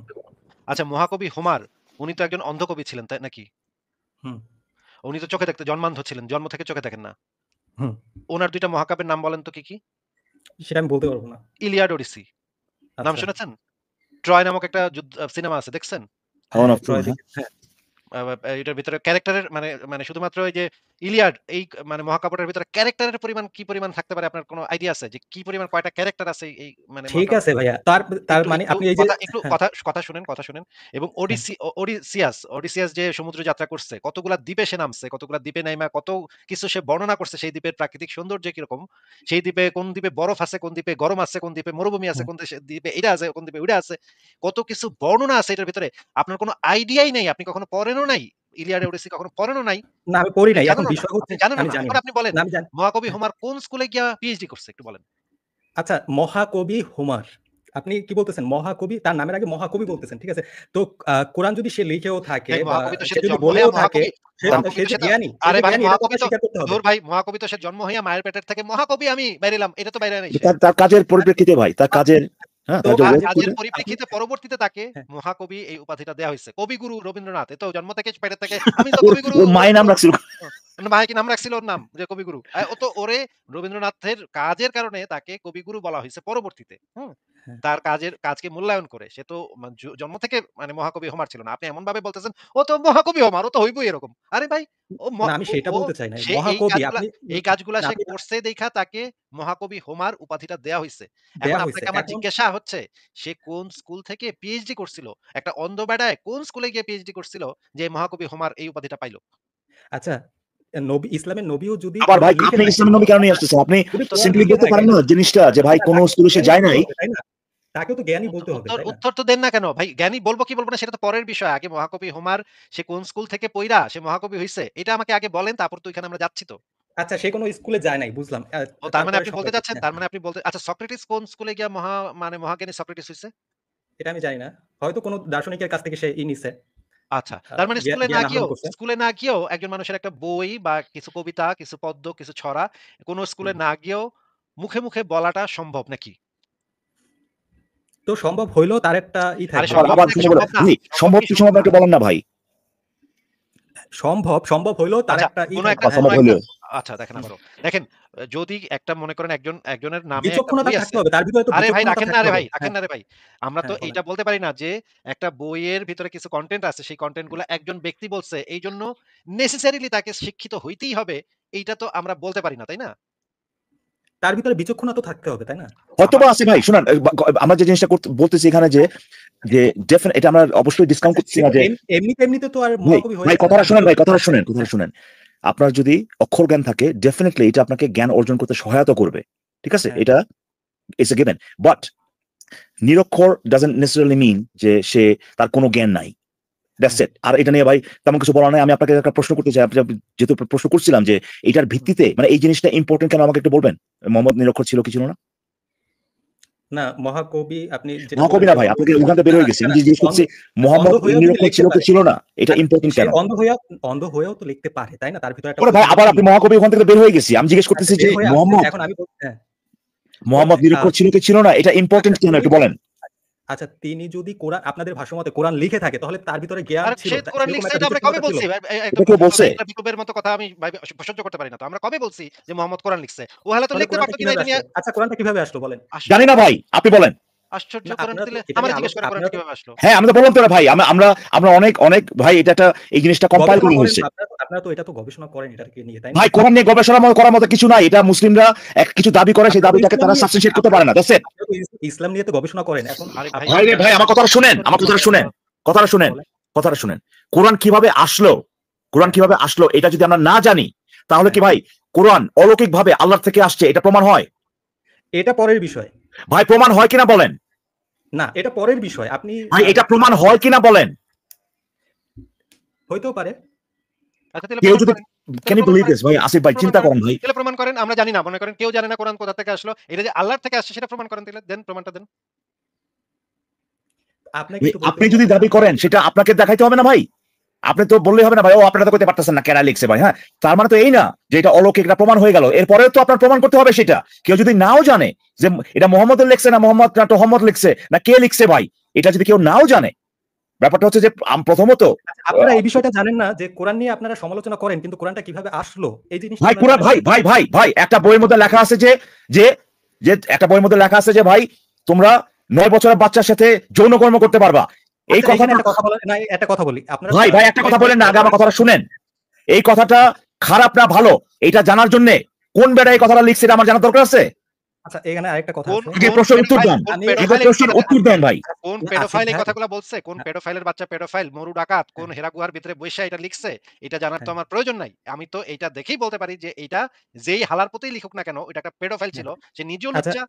আচ্ছা মহাকবি হোমার উনি তো একজন অন্ধ কবি ছিলেন তাই নাকি? হুম, উনি তো চোখে দেখতে জন্মান্ধ ছিলেন। জন্ম থেকে চোখে দেখেন না। হুম। উনার ২ টা মহাকাব্যের নাম বলেন তো কি? সেটা আমি বলতে পারব না। ইলিয়াড, ওডিসি। নাম আচ্ছা। শুনেছেন? ট্রয় নামক একটা সিনেমা আছে দেখছেন? হওয়া হ্যাঁ, না ট্রয় হ্যাঁ। দেখেছি। হ্যাঁ, আ এটার ভিতরে ক্যারেক্টারের মানে মানে শুধুমাত্র ওই যে ইলিয়াড মানে মহাকাব্যটার ভিতরে ক্যারেক্টারের পরিমাণ কি পরিমাণ থাকতে পারে আপনার কোনো আইডিয়া আছে? যে কি পরিমাণ কয়টা ক্যারেক্টার আছে এই মানে ঠিক আছে মহাকাব্যের ভাইয়া। ভিতরে? তার তার একটু মানে একটু আপনি এই যে কথা একটু হ্যাঁ, কথা শুনেন এবং হ্যাঁ, ওডিসিয়াস যে সমুদ্র যাত্রা করছে, কতগুলা দ্বীপে সে নামছে, কতগুলা দ্বীপে নাইমা কত কিছু সে বর্ণনা করছে সেই দ্বীপের প্রাকৃতিক সৌন্দর্য কিরকম, সেই দ্বীপে কোন দ্বীপে বরফ আছে, কোন দ্বীপে গরম আছে, কোন দ্বীপে মরুভূমি আছে, হুম। কোন দ্বীপে এটা আছে, কোন দ্বীপে ওইটা আছে। কত কিছু বর্ণনা আছে এটার ভিতরে। আপনার কোনো আইডিয়াই নাই। আপনি কখনো পড়েনও নাই। ইলিয়াড, ওডিসি কখনো পড়েনও নাই। না আমি পড়ি আপনি নাই। এখন জানেনও না। বিষয় হচ্ছে আপনি জানেনও আমি না। জানি এখন না। আপনি বলেন না আমি জানি মহাকবি হ্যাঁ। হোমার কোন স্কুলে গিয়া পিএইচডি করছে একটু বলেন। আচ্ছা মহাকবি হোমার। আপনি কি বলতেছেন? মহাকবি তার নামের আগে মহাকবি বলতেছেন। ঠিক আছে? তো কোরআন যদি সে লিখেও থাকে ভাই বা মহাকবি তো সে সে যদি জন্ম হইয়া বলেও থাকে মহাকবি। মহাকবি সে তো যে সে তো জ্ঞানী, আরে ভাই এটা তো তার স্বীকার করতে হবে। ধুর ভাই মহাকবি তো সে জন্ম হইয়া মায়ের পেটের থেকে মহাকবি আমি বাইরেলাম। এটা তো বাইরে নাই সে। তার তার কাজের হ্যাঁ? পরিপ্রেক্ষিতে ভাই, তার কাজের হ্যাঁ, তো তার যে ওয়েব কাজের কাজের ছিল আপনি পরিপ্রেক্ষিতে পরবর্তীতে তাকে হ্যাঁ, মহাকবি এই উপাধিটা দেয়া হইছে। কবিগুরু রবীন্দ্রনাথ। এ তো জন্ম থেকে পেটের থেকে আমি তো ওর কবিগুরু ওর মায়ের নাম রবীন্দ্রনাথ। রাখছিল। ভাইকে নাম রাখছিল ওর নাম যে কবিগুরু। ও তো ওরে রবীন্দ্রনাথের কাজের কারণে তাকে কবিগুরু বলা হইছে পরবর্তীতে। হুম? হ্যাঁ। তার কাজকে মূল্যায়ন করে। সে তো জন্ম থেকে মানে মহাকবি হোমার ছিল না। আপনি এমনভাবে বলতেছেন, "ও তো মহাকবি হোমার, ও তো হইবই এরকম।" আরে ভাই, ও ম না আমি ও সেটা ও বলতে চাই নাই। সে মহাকবি আপনি এই কাজগুলা না সে আপনি করছে দেইখা তাকে মহাকবি হোমার উপাধিটা দেয়া হইছে। এখন দেয়া হইছে। আপনাকে আমার এখন জিজ্ঞাসা হচ্ছে, সে কোন স্কুল থেকে পিএইচডি করছিল? একটা অন্ধ বেড়ায় কোন স্কুলে গিয়ে পিএইচডি করছিল যে মহাকবি হোমার এই উপাধিটা পাইল? আচ্ছা, নবী ইসলামের নবীও যদি আবার কোরআন ভাই লিখে আপনি থাকেন, ইসলামের নবী কেন নিয়ে আসতেছেন? আপনি যদি উত্তর কোরআন দেন সিম্পলি না। লিখে বলতে পারেন থাকেন, না জিনিসটা যে ভাই কোন তাকে তো স্কুলে সে জ্ঞানী যায় বলতে নাই। হবে, তাই না? তাকেও তো জ্ঞানী বলতে হবে, উত্তর তাই না? উত্তর তো দেন না কেন? ভাই জ্ঞানী বলব কি বলব না সেটা তো পরের বিষয়। আগে মহাকবি হোমার সে কোন স্কুল থেকে পইড়া সে মহাকবি হইছে? এটা আমাকে আগে বলেন, তারপর তো এখানে আমরা যাচ্ছি তো। আচ্ছা সে কোনো স্কুলে যায় নাই বুঝলাম। ও তার মানে তারপরে আপনি বলতে সক্রেটিস, চাচ্ছেন, হ্যাঁ, তার মানে আপনি বলতে আচ্ছা সক্রেটিস কোন স্কুলে গিয়া মহাজ্ঞানী সক্রেটিস হইছে? এটা আমি জানি না। হয়তো কোনো দার্শনিকের কাছ থেকে সে নিছে। আচ্ছা। তার মানে জ্ঞান আহরণ করছে। স্কুলে না গিয়েও একজন মানুষের একটা বই বা কিছু কবিতা, কিছু পদ্য, কিছু ছড়া কোন স্কুলে হুম। না গিয়েও মুখে, মুখে বলাটা সম্ভব নাকি? তো সম্ভব হইলেও তার একটা আরে থাকবে। সম্ভব আবার নাকি শুনে বলে সম্ভব না? ভাই সম্ভব সম্ভব কি কি সম্ভব সম্ভব না? একটা বলেন না ভাই। সম্ভব হইলেও তার আচ্ছা, একটা কোন থাকবে। একটা হ্যাঁ। সম্ভব হইলেও আচ্ছা দেখেন হুম। আবারও। দেখেন, যদি একটা মনে করেন একজনের নামে একটা বিচক্ষণতা বই থাকতে আছে। হবে। তার ভিতরে তো আরে ভাই বিচক্ষণতা রাখেন না থাকতে রে হবে। ভাই, রাখেন হ্যাঁ, না রে ভাই। আমরা তো হ্যাঁ বলেন। এইটা বলতে পারি না যে একটা বইয়ের ভিতরে কিছু কনটেন্ট আছে, সেই কনটেন্ট গুলা একজন ব্যক্তি বলছে। এইজন্য নেসেসারিলি তাকে শিক্ষিত হইতেই হবে। এইটা তো আমরা বলতে পারি না, তাই না? তার ভিতরে বিচক্ষণতা তো থাকতে হবে, তাই না? আমার হয়তোবা আছে ভাই শুনুন আমরা যে জিনিসটা বলতেছি এখানে যে যে ডেফিনেট এটা আমরা অবশ্যই ডিসকাউন্ট আচ্ছা করতেছি সে না তো যে এমনিতে এমনিতে তো আর ভাই মহাকবি হয়ে ভাই যায় না। কথাটা তার শুনেন ভিতরে ভাই তো কথাটা থাকবে। শুনেন কথাটা শুনেন। আপনার যদি অক্ষর জ্ঞান থাকে ডেফিনেটলি এটা আপনাকে জ্ঞান অর্জন করতে সহায়তা করবে। ঠিক আছে, হ্যাঁ। এটা ইটস এ গিভেন। বাট নিরক্ষর ডাজন্ট নেসেসারিলি মিন যে সে তার কোনো জ্ঞান নাই। That's it. আর এটা নিয়ে ভাই তেমন কিছু বলা নাই। আমি আপনাকে একটা প্রশ্ন করতে চাই। আপনি যেহেতু প্রশ্ন করছিলাম যে এটার ভিত্তিতে মানে এই জিনিসটা ইম্পর্টেন্ট কেন আমাকে একটু বলবেন? মোহাম্মদ নিরক্ষর ছিল কি ছিল না? না মহাকবি আপনি যেটা মহাকবি বললেন না যে ভাই, অন্ধ আপনাকে হইয়া ওখান থেকে বের না, না, হয়ে গেছে। না, আমি যে জিজ্ঞেস করছি অন্ধ মোহাম্মদ হইয়াও যদি নিরক্ষর লিখতে ছিল কি পারে। ছিল না, এটা আচ্ছা ইম্পর্টেন্ট সে কেন? অন্ধ হয়েও তো লিখতে পারে, তাই না? তার ভিতরে একটা ওরে ভাই আবার আপনি প্রতিভা। মহাকবি ওখান থেকে বের হয়ে গেছি। আমি জিজ্ঞেস আচ্ছা করতেছি যে বের হয়ে আসছে। মোহাম্মদ এখন আমি হ্যাঁ। মোহাম্মদ নিরক্ষর ছিল কি ছিল না, এটা আচ্ছা ইম্পর্টেন্ট কেন তিনি একটু বলেন। আচ্ছা তিনি যদি কোরআন আপনাদের ভাষ্যমতে কোরআন লিখে থাকে তাহলে তার ভিতরে জ্ঞান আর ছিল। সে কোরআন সেরকম লিখছে একটা এটা আমরা কবে বিচক্ষণতা ছিল। বলছি? ভাই এটা কেউ বলছে? এগুলা বিপ্লবের মতো কথা আমি ভাই সহ্য করতে পারি না তো। আমরা কবে বলছি যে মোহাম্মদ কোরআন লিখছে? ও হলে তো তাহলে লিখতে কোরআনটা পারতো কিনা কিভাবে এটা নিয়ে আসলো? আচ্ছা কোরআনটা কিভাবে আসলো বলেন? জানি না আশ্চর্য! ভাই, আপনি বলেন। আশ্চর্য! না কোরআন আপনারা তো দিলে এটা আমারে নিয়ে জিজ্ঞেস করেন আপনারা কোরআনটা তো কিভাবে আসলো? হ্যাঁ আমি তো বললাম তো ভাই আমরা আমরা অনেক অনেক ভাই এটা এই জিনিসটা কম্পাইল গবেষণা করা করেন, হয়েছে। আপনারা তো এটা তো গবেষণা করেন এটাকে নিয়ে, তাই না? ভাই কোরআন নিয়ে গবেষণা করার মতো কিছু নাই। এটা মুসলিমরা কিছু দাবি করে, সেই আপনারা তো দাবিটাকে ইসলাম তারা নিয়ে সাবস্টেন্সিয়েট করতে আপনারা পারে না। That's it. আপনারা তো ইসলাম নিয়ে তো গবেষণা করেন। এখন আরে ভাই ভাই রে ভাই আমার কথাটা শুনেন, আমার কথাটা শুনেন, কথাটা শুনেন, বলেন। কথাটা শুনেন। কোরআন কিভাবে আসলো, কোরআন হ্যাঁ, কিভাবে আসলো এটা যদি আমরা না জানি তাহলে কি হ্যাঁ। ভাই কোরআন অলৌকিক ভাবে আল্লাহর থেকে আসছে এটা প্রমাণ হয়? এটা পরের বিষয়। ভাই প্রমাণ হয় কিনা বলেন? না এটা পরের বিষয়। আপনি ভাই এটা প্রমাণ হয় কিনা বলেন? হইতেও পারে। আচ্ছা তাহলে কেউ প্রমাণ যদি করেন। ক্যান তাহলে ইউ প্রমাণ বিলিভ করেন। দিস ভাই আসিফ ভাই প্রমাণ চিন্তা করেন। করেন ভাই। তাহলে প্রমাণ করেন। আমরা জানি না। মনে করেন কেউ জানে না কোরআন কোথা থেকে আসলো। এটা যে আল্লাহর থেকে আসছে সেটা প্রমাণ করেন তাহলে। দেন প্রমাণটা দেন। আপনাকে ভাই, তো বলতে আপনি হবে। যদি দাবি করেন সেটা আপনাকে দেখাইতে হবে না ভাই? আপনি তো বললেই হবে না ভাই ও আপনারা তো করতে পারতেছেন না কেরা লিখছে ভাই। হ্যাঁ তার মানে তো এই না যে এটা অলৌকিক, এটা প্রমাণ হয়ে গেল। এরপরেও তো আপনার প্রমাণ করতে হবে সেটা। কেউ যদি নাও জানে যে এটা মোহাম্মদ লিখছে না মোহাম্মদ না তোহাম্মদ লিখছে না কে লিখছে ভাই, এটা যদি কেউ নাও জানে, ব্যাপারটা হচ্ছে যে প্রথমত আচ্ছা, আপনারা এই বিষয়টা জানেন না যে কোরআন নিয়ে আপনারা সমালোচনা করেন কিন্তু কোরআনটা কিভাবে আসলো এই জিনিসটা ভাই আপনারা কোরআন জানেন ভাই না। ভাই ভাই ভাই একটা বইয়ের মধ্যে লেখা আছে যে যে যে একটা বইয়ের মধ্যে লেখা আছে যে ভাই তোমরা 9 বছরের বাচ্চার সাথে যৌন কর্ম করতে পারবা। এই আচ্ছা এখানে কথাটা একটা কথা বলা না একটা কথা বলি। আপনারা ভাই ভাই একটা কথা বলেন না, আগে আমার কথাটা শুনেন। এই কথাটা খারাপ না ভালো এটা জানার জন্য কোন বেড়া এই কথাটা লিখছে এটা আমার জানার দরকার আছে? আচ্ছা এখানে আরেকটা কথা কোন আছে। আগে কোন প্রশ্নের উত্তর পেডোফাইল দেন, কোন আমি আগে পেডোফাইল এই প্রশ্নের কথাটা উত্তর দেন ভাই। কোন না, আসিফ পেডোফাইল এই ভাই কথাগুলো বলছে? কোন না, পেডোফাইলের বাচ্চা পেডোফাইল, মরু ডাকাত, কোন হ্যাঁ, হেরা গুহার ভিতরে বইসা এটা লিখছে? এটা জানার তো হ্যাঁ, আমার প্রয়োজন নাই। আমি তো এইটা দেখেই বলতে পারি যে এইটা যেই হালার পতেই লিখুক না কেন, এটা একটা পেডোফাইল হ্যাঁ। ছিল। সে নিজেও আচ্ছা, লুচ্চা,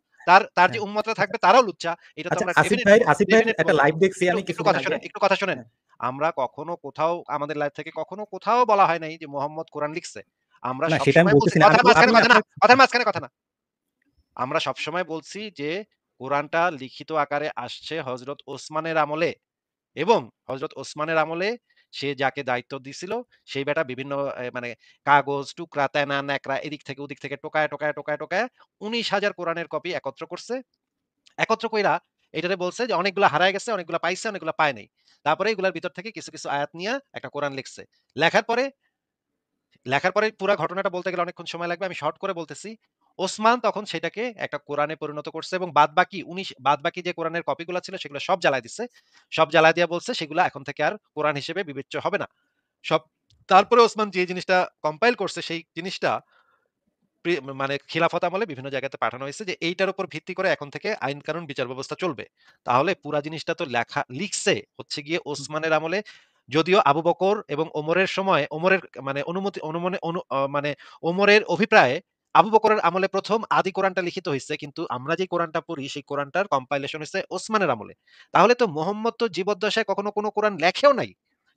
তার যে হ্যাঁ। উম্মতরা আচ্ছা, থাকবে তারাও লুচ্চা। এটা তো আচ্ছা আমরা আসিফ ভাইয়ের ডেফিনিটলি একটা বলতে লাইভ পারি। দেখছি আমি একটু কিছুদিন কথা আগে। শোনেন, একটু কথা শোনেন। হ্যাঁ, আমরা কখনো কোথাও আমাদের লাইফ থেকে কখনো কোথাও বলা হয় নাই যে মোহাম্মদ কোরআন লিখছে। আমরা না সেটা আমি সবসময় বলছি বলতেছি না। কথার মাঝখানে আপনি কথা না, আপনার কথার মাঝখানে কথা না। আমরা সবসময় বলছি যে কোরআনটা লিখিত আকারে আসছে হযরত ওসমানের আমলে এবং হযরত ওসমানের আমলে সে যাকে দায়িত্ব দিছিল সেই বেটা বিভিন্ন মানে কাগজ, টুকরা, তেনা, ন্যাকড়া এদিক থেকে ওদিক থেকে টোকায়া ১৯,০০০ কোরআনের কপি একত্র করছে। একত্র কইরা এটারে বলছে যে অনেকগুলা হারায় গেছে, অনেকগুলা পাইছে, অনেকগুলা পায় নাই। তারপরে এগুলার ভিতর থেকে কিছু, কিছু আয়াত নিয়া একটা কোরআন লিখছে। লেখার পরে লেখার পরে পুরা ঘটনাটা বলতে গেলে অনেকক্ষণ সময় লাগবে। আমি শর্ট করে বলতেছি। ওসমান তখন সেটাকে একটা কোরআনে পরিণত করছে এবং বাদবাকি যে কোরআনের কপিগুলা ছিল সেগুলো সব জ্বালায় দিছে। সব জ্বালায় দিয়া বলছে সেগুলা এখন থেকে আর কোরআন হিসেবে বিবেচ্য হবে না। সব তারপরে ওসমান যে জিনিসটা কম্পাইল করছে সেই জিনিসটা মানে খিলাফত আমলে বিভিন্ন জায়গাতে পাঠানো হয়েছে যে এইটার উপর ভিত্তি করে এখন থেকে আইন কানুন বিচার ব্যবস্থা চলবে। তাহলে পুরা জিনিসটা তো লিখছে হচ্ছে গিয়ে ওসমানের আমলে। যদিও আবু বকর এবং ওমরের সময় ওমরের মানে অনুমতি অনুমনে অনু মানে ওমরের অভিপ্রায়ে আবু বকরের আমলে প্রথম আদি কোরআনটা লিখিত হইছে। কিন্তু আমরা যে কোরআনটা পড়ি সেই কোরআনটার কম্পাইলেশন হইছে ওসমানের আমলে। তাহলে তো মোহাম্মদ তো জীবদ্দশায় কখনো কোনো কোরআন লেখেও নাই।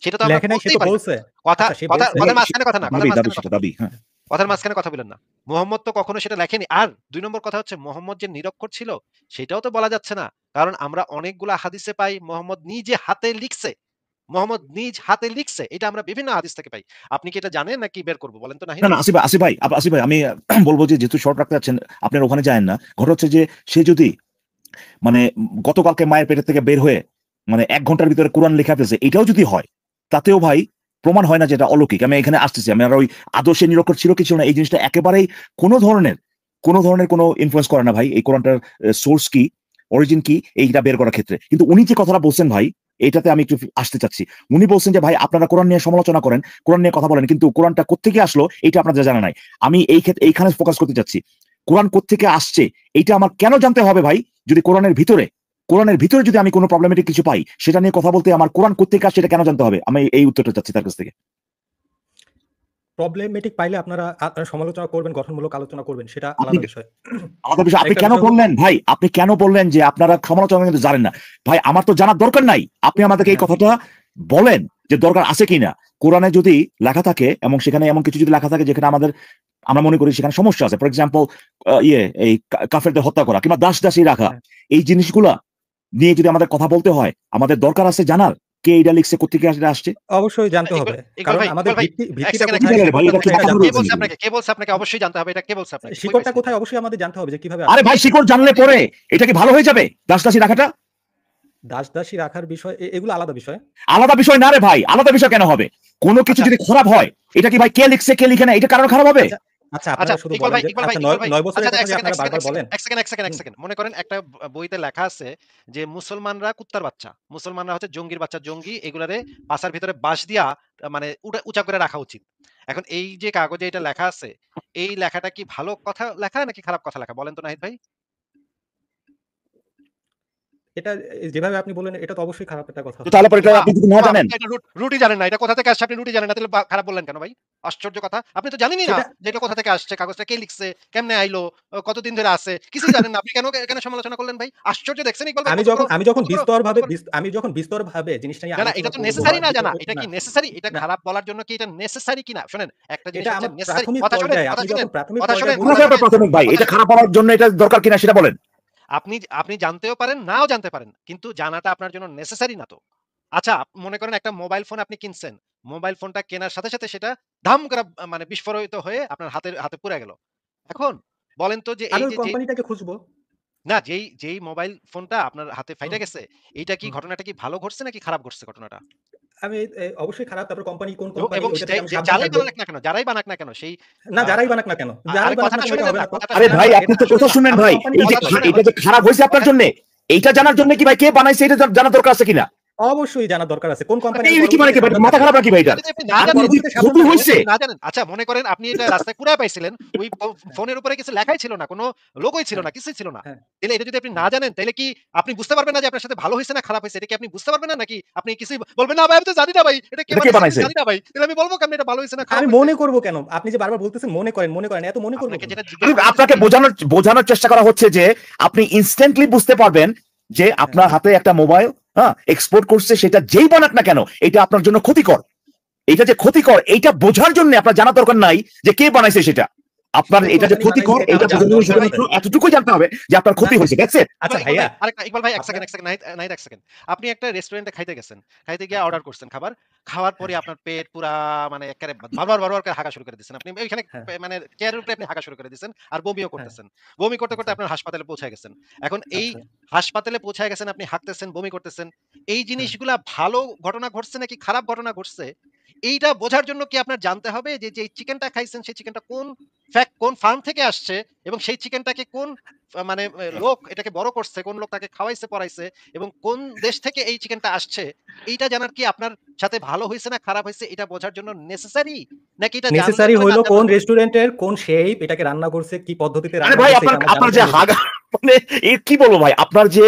সেটা তো আমরা লেখে নাই সে বলতেই তো পারি না। বলছে। কথা আচ্ছা সে কথা বলছে। কথার মাঝখানে কথা না, কথার দাবি মাঝখানে সেটা কথা দাবি, হ্যাঁ। কথার মাঝখানে কথা বলেন না। মোহাম্মদ তো কখনো সেটা লেখেনি। আর ২ নম্বর কথা হচ্ছে মোহাম্মদ যে নিরক্ষর ছিল সেটাও তো বলা যাচ্ছে না। কারণ আমরা অনেকগুলা হাদিসে পাই মোহাম্মদ নিজে হাতে লিখছে। মোহাম্মদ নিজ হাতে লিখছে। এটা আমরা বিভিন্ন হাদিস থেকে পাই। আপনি কি এটা জানেন নাকি বের করব বলেন তো নাহিদ? না, আসিফ ভাই আমি বলব যে যেহেতু শর্ট রাখতে যাচ্ছেন আপনারা ওখানে যায়েন না। ঘটনা হচ্ছে যে সে যদি মানে গতকালকে মায়ের পেটের থেকে বের হয়ে মানে ১ ঘন্টার ভিতরে কোরআন লেখা ফেলছে, এটাও যদি হয় তাতেও ভাই প্রমাণ হয় না যে এটা অলৌকিক। আমি এখানে আসতেছি, আমি আর ওই আদর্শের নিরক্ষর ছিল কি ছিল না এই জিনিসটা একেবারেই কোনো ধরনের কোনো ইনফ্লুয়েন্স করে না ভাই। এই কোরআনটার সোর্স কি, অরিজিন কি, এইটা বের করার ক্ষেত্রে। কিন্তু উনি যে কথাটা বলছেন ভাই, এটাতে আমি একটু আসতে চাচ্ছি। উনি বলছেন যে ভাই আপনারা কোরআন নিয়ে সমালোচনা করেন, কোরআন নিয়ে কথা বলেন, কিন্তু কোরআনটা কোত্থেকে আসলো এটা আপনাদের জানা নাই। আমি এইখানে ফোকাস করতে চাচ্ছি। কোরআন কোত্থেকে আসছে এইটা আমার কেন জানতে হবে ভাই? যদি কোরআনের ভিতরে যদি আমি কোনো প্রবলেমেটিক কিছু পাই সেটা নিয়ে কথা বলতে আমার কোরআন কোত্থেকে আসছে এটা কেন জানতে হবে? আমি এই উত্তরটা চাচ্ছি তার কাছ থেকে। প্রবলেমেটিক পাইলে আপনারা সমালোচনা করবেন, গঠনমূলক আলোচনা করবেন, সেটা আলাদা বিষয়। আলাদা বিষয়। আপনি একটা কেন বিষয় বললেন ভাই, আপনি কেন বললেন যে আপনারা সমালোচনা কিন্তু জানেন না? ভাই আমার তো জানার দরকার নাই। আপনি আমাদেরকে এই হ্যাঁ। কথাটা বলেন যে দরকার আছে কিনা। কোরআনে যদি লেখা থাকে এবং সেখানে এমন কিছু যদি লেখা থাকে যেখানে আমরা মনে করি সেখানে সমস্যা আছে, ফর এক্সাম্পল এই কাফেরদের হত্যা করা কিংবা দাসী রাখা, হ্যাঁ। এই জিনিসগুলা নিয়ে যদি আমাদের কথা বলতে হয় আমাদের দরকার আছে জানার কে এটা লিখছে, কোত্থেকে আসছে। অবশ্যই জানতে হবে। কারণ আমাদের ইকবাল ভাই, এক ভিত্তিটা সেকেন্ড, কোথায় ভাই, এটা কি সেটা জানতে কথা হবে। বলছেন? কে বলছে আপনাকে অবশ্যই জানতে হবে? এটা কে বলছে আপনাকে? কই শিকড়টা পাইছেন? কোথায় অবশ্যই আমাদের জানতে হবে যে কিভাবে আরে ভাই শিকড় জানলে পরে এটা কি ভালো হয়ে যাবে? দাসী রাখাটা দাসী রাখার বিষয় এগুলো আলাদা বিষয়। আলাদা বিষয় না রে ভাই। আলাদা বিষয় কেন হবে? কোনো কিছু আচ্ছা। যদি খারাপ হয় এটা কি ভাই কে লিখছে কে লিখে না এটা কারণ খারাপ হবে? আচ্ছা আপনারা শুধু ইকবাল বলেন ভাই, যে ইকবাল ভাই, আচ্ছা ইকবাল ভাই। ৯ বছরের আচ্ছা, কথা যে আপনারা বারবার বলেন। এক সেকেন্ড। মনে করেন একটা বইতে লেখা আছে যে মুসলমানরা কুত্তার বাচ্চা। মুসলমানরা হচ্ছে জঙ্গির বাচ্চা। জঙ্গি এগুলারে পাছার ভিতরে বাঁশ দিয়া মানে উঁচা করে রাখা উচিত। এখন এই যে কাগজে এটা লেখা আছে, এই লেখাটা কি ভালো কথা লেখা নাকি খারাপ কথা লেখা বলেন তো নাহিদ ভাই? এটা যেভাবে আপনি বললেন এটা তো অবশ্যই খারাপ একটা কথা তো হলো। তাহলে পরে এটা বাহ! আপনি যদি না বাহ! জানেন, এটা রুটি জানেন না। এটা কোথা থেকে আসছে আপনি রুটি জানেন না। তাহলে খারাপ বললেন কেন ভাই? আশ্চর্য কথা। আপনি তো জানেনই না সেটা যে এটা কোথা থেকে আসছে, কাগজটা কে লিখছে, কেমনে আইলো, কতদিন ধরে আছে। কিছুই জানেন না। আপনি কেন সমালোচনা করলেন ভাই? আশ্চর্য দেখছেন ইকবাল ভাই আমি যখন বিস্তরভাবে জিনিসটা নিয়ে না, আলোচনা এটা তো করব নেসেসারি বা না জানা। বিতর্ক এটা কি না, নেসেসারি? এটা না খারাপ বলার জন্য কি এটা নেসেসারি কিনা? শোনেন, একটা জিনিস এটা হচ্ছে আমার নেসেসারি। প্রাথমিক কথা শুনেন, পর্যায়ে কথা আপনি শুনেন, যখন প্রাথমিক কথা পর্যায়ে শুনেন, কোন কথা ব্যাপার শুনেন, প্রাথমিক ভাই? কথা এটা শুনেন। খারাপ হওয়ার জন্য এটা দরকার কিনা সেটা বলেন। আপনি জানতেও পারেন, নাও জানতে পারেন। কিন্তু জানাটা আপনার জন্য নেসেসারি না তো। আচ্ছা, মনে করেন একটা মোবাইল ফোন আপনি কিনছেন। মোবাইল ফোনটা কেনার সাথে সেটা ধাম করে মানে বিস্ফোরিত হয়ে আপনার হাতে পুড়ে গেল। এখন বলেন তো যে আমি এই ওই যে কোম্পানিটাকে খুঁজবো। না যেই মোবাইল ফোনটা আপনার হাতে ফাইটা হুম, গেছে, এইটা কি হুম। ঘটনাটা কি ভালো ঘটছে নাকি খারাপ ঘটছে ঘটনাটা? আমি অবশ্যই খারাপ। তারপর কোন কোম্পানি এবং ওইটা থেকে আমি সাবধান যারাই থাকবো। বানাক না কেন, যারাই বানাক না কেন সেই না আ যারাই বানাক না কেন, আরে যারাই বানাক না কথাটা কেন শুনে এটা নেন হবে না, না তো। কথাটা আরে শুনে ভাই নেন না, আপনি তো কথাটা শুনেন কথা না। শুনেন আমি ভাই, কোম্পানিটাকে কথাটা চিনি। শুনেন। এটা যে খারাপ হয়েছে আপনার জন্য এইটা জানার জন্য কি ভাই কে বানাইছে এটা জানার দরকার আছে কিনা? অবশ্যই জানার দরকার আছে। কোন কোম্পানি আমি এই কি মানে কি পরবর্তীতে ভাই? সাবধান মাথা থাকবো। খারাপ নাকি ভাই এটা? এটা যদি আপনি না আমি জানেন, আপনার যে পরবর্তীতে সাবধান ক্ষতি থাকবো। হয়েছে, না জানেন। আচ্ছা মনে করেন আপনি এটা রাস্তায় কুড়ায় পাইছিলেন। ওই ফোনের উপরে কিছু লেখাই ছিল না, কোনো লোগোই ছিল হ্যাঁ, না, কিছুই ছিল না। হ্যাঁ, তাহলে এটা যদি আপনি না হ্যাঁ। জানেন তাহলে কি আপনি বুঝতে পারবেন না যে আপনার সাথে ভালো হইছে না খারাপ হইছে? এটা কি আপনি বুঝতে পারবেন না নাকি আপনি কিছুই বলবেন না ভাই আমি তো জানি না ভাই। এটা কে এটা কে বানাইছে আমি বানাইছে? জানি না ভাই। তাহলে আমি বলবো কেমনে এটা ভালো হইছে না খারাপ আমি হইছে? মনে করব কেন? আপনি যে বারবার বলতেছেন মনে করেন। এত মনে করব আপনাকে কেন? যেটা জিজ্ঞেস করলাম যে আপনাকে বোঝানোর চেষ্টা করা হচ্ছে যে আপনি ইনস্ট্যান্টলি বুঝতে পারবেন যে হ্যাঁ। আপনার হাতে একটা মোবাইল এক্সপোর্ট করছে, সেটা যেই বানাক না কেন এটা আপনার জন্য ক্ষতিকর। এটা যে ক্ষতিকর এইটা বোঝার জন্য আপনার জানা দরকার নাই যে কে বানাইছে সেটা। আপনার কোন এটা যে কোম্পানি ক্ষতিকর বানাইছে এটা এইটা আমার বোঝার জানার জন্য দরকার ভাই, আছে। শুধুমাত্র এতটুকুই জানতে হবে যে আপনার না ক্ষতি হয়েছে। That's it. আচ্ছা ইকবাল ভাইয়া, ভাই আরেকটা ইকবাল ভাই এক আপনার সেকেন্ড নাহিদ এক সেকেন্ড। আপনি একটা রেস্টুরেন্টে খাইতে গেছেন। খাইতে গিয়ে আচ্ছা, অর্ডার করছেন খাবার। খাওয়ার পরে হ্যাঁ, আপনার পেট পুরা মানে এক্কারে বারবার করে হাগা শুরু করে দিছেন। আপনি ওইখানে হ্যাঁ, মানে চেয়ারের উপরে আপনি হাগা শুরু করে দিছেন আর বমিও হ্যাঁ, করতেছেন। বমি করতে আচ্ছা, আপনার হাসপাতালে পৌঁছায় গেছেন। এখন এই আচ্ছা, হাসপাতালে পৌঁছায় গেছেন, আপনি হাগতেছেন, বমি করতেছেন। এই হ্যাঁ। জিনিসগুলা ভালো ঘটনা ঘটছে নাকি খারাপ ঘটনা ঘটছে? এইটা বোঝার জন্য কি আপনার জানতে হবে যে, যে চিকেনটা খাইছেন সেই চিকেনটা কোন ফার্ম থেকে আসছে এবং সেই চিকেনটাকে কোন মানে লোক এটাকে বড় করছে, কোন লোক তাকে খাওয়াইছে পরাইছে এবং কোন দেশ থেকে এই চিকেনটা আসছে, এইটা জানার কি আপনার সাথে ভালো হইছে না খারাপ হইছে এটা বোঝার জন্য নেসেসারি? নাকি এটা জানলে নেসেসারি পরে না হইলো জানলে কোন পরে? রেস্টুরেন্টের কোন শেফ এটাকে রান্না করছে, কি পদ্ধতিতে আরে রান্না ভাই করছে আপনার এটা আমার আপনার জানার যে জন্য হাগা মানে কি বলবো ভাই, আপনার যে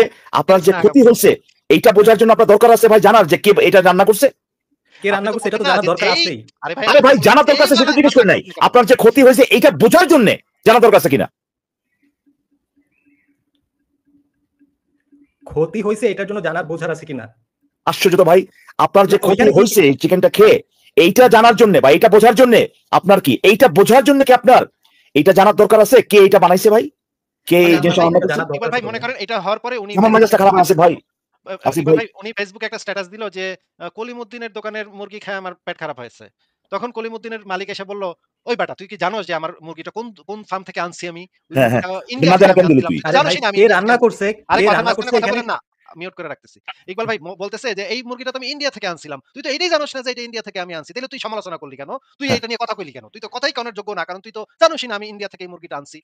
না ক্ষতি হয়েছে এইটা বোঝার জন্য আপনার দরকার আছে ভাই জানার যে কে এটা রান্না করছে। কে আপনি রান্না তো করছে এটা বললেন তো না জানার যে দরকার যেই আছেই। আরে ভাই আরে আপনি ভাই তো বললেন জানার দরকার যেই আছে সেটা বানায় জিজ্ঞেস দরকার করে নাই, করলি কেন? আপনার যে ক্ষতি হয়েছে এইটা বোঝার জন্য জানা দরকার আছে কিনা। ক্ষতি হইছে এটার জন্য জানার বোঝার আছে কিনা? আশ্চর্য তো ভাই, আপনার যে না, ক্ষতি ওইখানে কি হয়েছে চিকেনটা খেয়ে এইটা জানার জন্য বা এইটা বোঝার জন্য আপনার কি এইটা বোঝার জন্য কি আপনার এইটা জানার দরকার আছে কে এইটা বানাইছে ভাই, কে মানে এই ইকবাল জিনিসটা ভাই রান্না এটা করছে। জানার ইকবাল দরকার ভাই ছিল মনে ভাই। করেন এটা হওয়ার পরে উনি আমার মেজাজটা খারাপ আছে ভাই, আসিফ ইকবাল ভাই। ভাই উনি ফেসবুকে একটা স্ট্যাটাস দিল যে কলিমুদ্দিনের দোকানের মুরগি খেয়ে আমার পেট খারাপ হয়েছে। তখন কলিমুদ্দিনের মালিক এসে বলল, "ওই বেটা তুই কি জানোস যে আমার মুরগিটা কোন ফার্ম থেকে আনছি আমি? ওই হ্যাঁ হ্যাঁ, মুরগিটা ইন্ডিয়া না থেকে জানা আমি কেন দিলি আনছিলাম। তুই। তুই তো আরে ভাই জানোসই না আমি কে ইন্ডিয়া থেকে রান্না আনছি।" করছে, আরে কে কথার রান্না মাঝখানে করছে কথা এখানে বলেন না। মিউট করে রাখতেছি। ইকবাল ভাই বলতেছে যে, "এই মুরগিটা তো আমি ইন্ডিয়া থেকে আনছিলাম। তুই তো এটাই জানোস না যে এটা ইন্ডিয়া থেকে আমি আনছি। তাইলে তুই সমালোচনা করলি কেন? তুই হ্যাঁ, এটা নিয়ে কথা কইলি কেন? তুই তো কথাই কনের যোগ্য না। কারণ তুই তো জানোসই না আমি ইন্ডিয়া থেকে এই মুরগিটা আনছি।